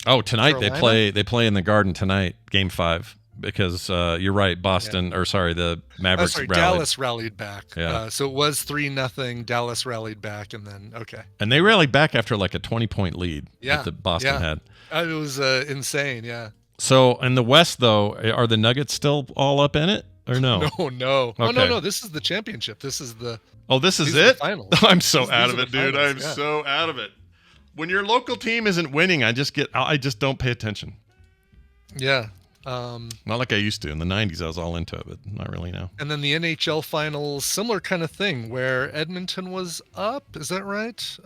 Oh, tonight Carolina? they play in the Garden tonight, Game 5, because you're right, the Mavericks rallied. Dallas rallied back. Yeah. So it was 3-0. Dallas rallied back, and then And they rallied back after like a 20-point lead that Boston had. It was insane. Yeah. So in the West, though, are the Nuggets still all up in it or no? No. Okay. Oh no. This is the championship. This is the. Oh, this is these are the it. finals. I'm so out of These it, are the dude. finals, I'm so out of it. When your local team isn't winning, I just don't pay attention. Yeah. Not like I used to. In the 90s, I was all into it, but not really now. And then the NHL finals, similar kind of thing, where Edmonton was up. Is that right?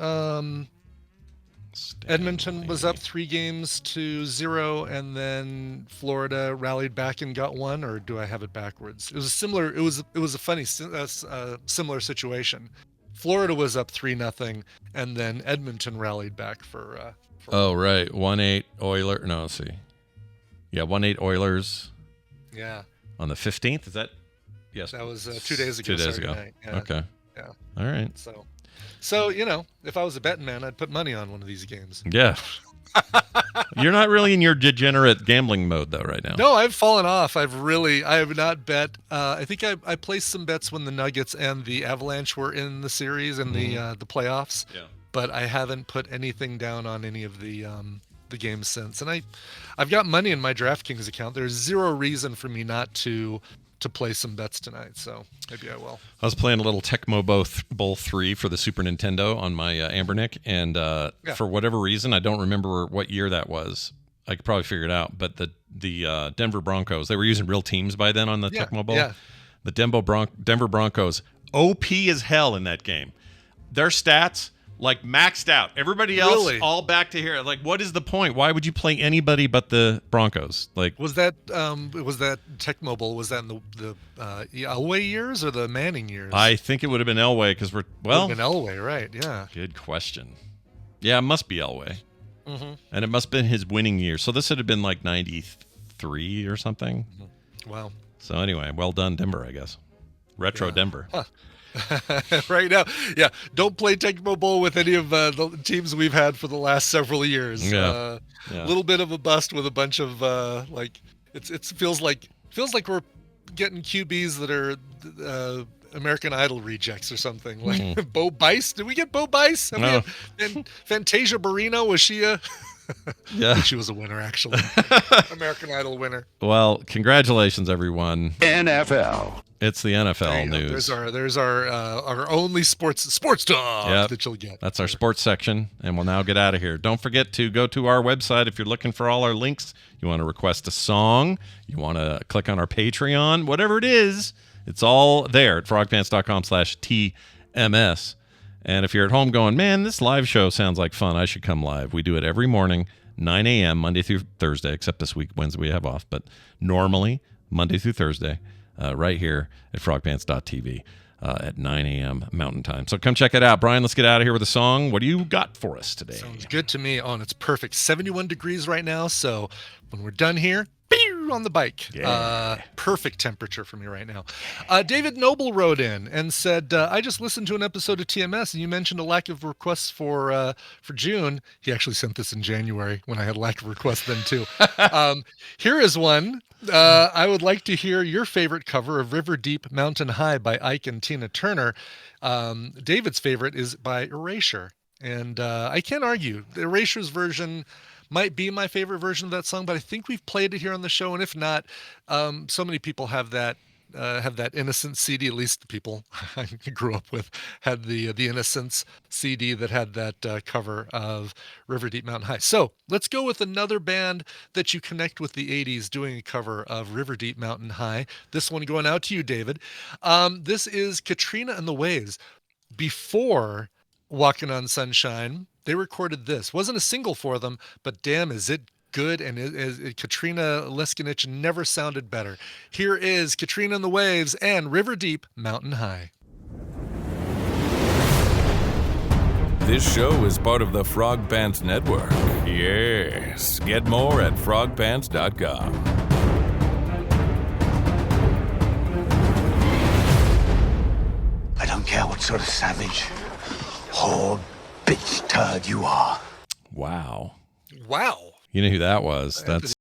Edmonton was up 3-0, and then Florida rallied back and got one. Or do I have it backwards? It was similar. It was a funny, similar situation. Florida was up 3-0, and then Edmonton rallied back for oh, right. 1-8 Oilers. No, let's see. Yeah, 1-8 Oilers. Yeah. On the 15th? Is that? Yes. That was 2 days ago. 2 days Saturday ago. night. Yeah. Okay. Yeah. All right. So if I was a betting man, I'd put money on one of these games. Yeah. You're not really in your degenerate gambling mode, though, right now. No, I've fallen off. I have not bet. I think I placed some bets when the Nuggets and the Avalanche were in the series and the playoffs. Yeah. But I haven't put anything down on any of the games since. And I've got money in my DraftKings account. There's zero reason for me not to play some bets tonight. So maybe I will. I was playing a little Tecmo Bowl 3 for the Super Nintendo on my Ambernick, and for whatever reason, I don't remember what year that was. I could probably figure it out. But the Denver Broncos, they were using real teams by then on the Tecmo Bowl. Yeah. The Denver Broncos, OP as hell in that game. Their stats, like, maxed out. Everybody else, Really? all back to here. Like, what is the point? Why would you play anybody but the Broncos? Like, Was that Tecmo Bowl? Was that in the Elway years or the Manning years? I think it would have been Elway because Would have been Elway, right? Yeah. Good question. Yeah, it must be Elway. Mm-hmm. And it must have been his winning year. So this would have been like 93 or something. Wow. So anyway, well done, Denver, I guess. Retro Denver. Huh. Right now, yeah. Don't play Tecmo Bowl with any of the teams we've had for the last several years. Yeah. A little bit of a bust with a bunch of it feels like we're getting QBs that are American Idol rejects or something. Like Bo Bice. Did we get Bo Bice? No. And Fantasia Barrino, was she a? Yeah. She was a winner, actually. American Idol winner. Well, congratulations, everyone. NFL. It's the NFL news. There's our only sports talk that you'll get. That's our sports section, and we'll now get out of here. Don't forget to go to our website if you're looking for all our links. You want to request a song, you want to click on our Patreon, whatever it is, it's all there at frogpants.com/TMS. And if you're at home going, man, this live show sounds like fun, I should come live. We do it every morning, 9 a.m., Monday through Thursday, except this week, Wednesday we have off. But normally, Monday through Thursday, right here at frogpants.tv at 9 a.m. Mountain Time. So come check it out. Brian, let's get out of here with a song. What do you got for us today? Sounds good to me. Oh, and it's perfect. 71 degrees right now. So when we're done here, on the bike. Perfect temperature for me right now. David Noble wrote in and said, I just listened to an episode of TMS and you mentioned a lack of requests for June. He actually sent this in January when I had a lack of requests then too. Here is one. I would like to hear your favorite cover of River Deep Mountain High by Ike and Tina Turner. David's favorite is by Erasure. And I can't argue. The Erasure's version might be my favorite version of that song, but I think we've played it here on the show. And if not, so many people have that Innocence CD. At least the people I grew up with had the Innocence CD that had that cover of River Deep Mountain High. So let's go with another band that you connect with the 80s doing a cover of River Deep Mountain High. This one going out to you, David. This is Katrina and the Waves. Before Walking on Sunshine, they recorded this. Wasn't a single for them, but damn, is it good. And Katrina Leskinich never sounded better. Here is Katrina and the Waves and River Deep Mountain High. This show is part of the Frog Pants Network. Yes. Get more at frogpants.com. I don't care what sort of savage, whore, bitch turd you are. Wow. Wow. You know who that was? That's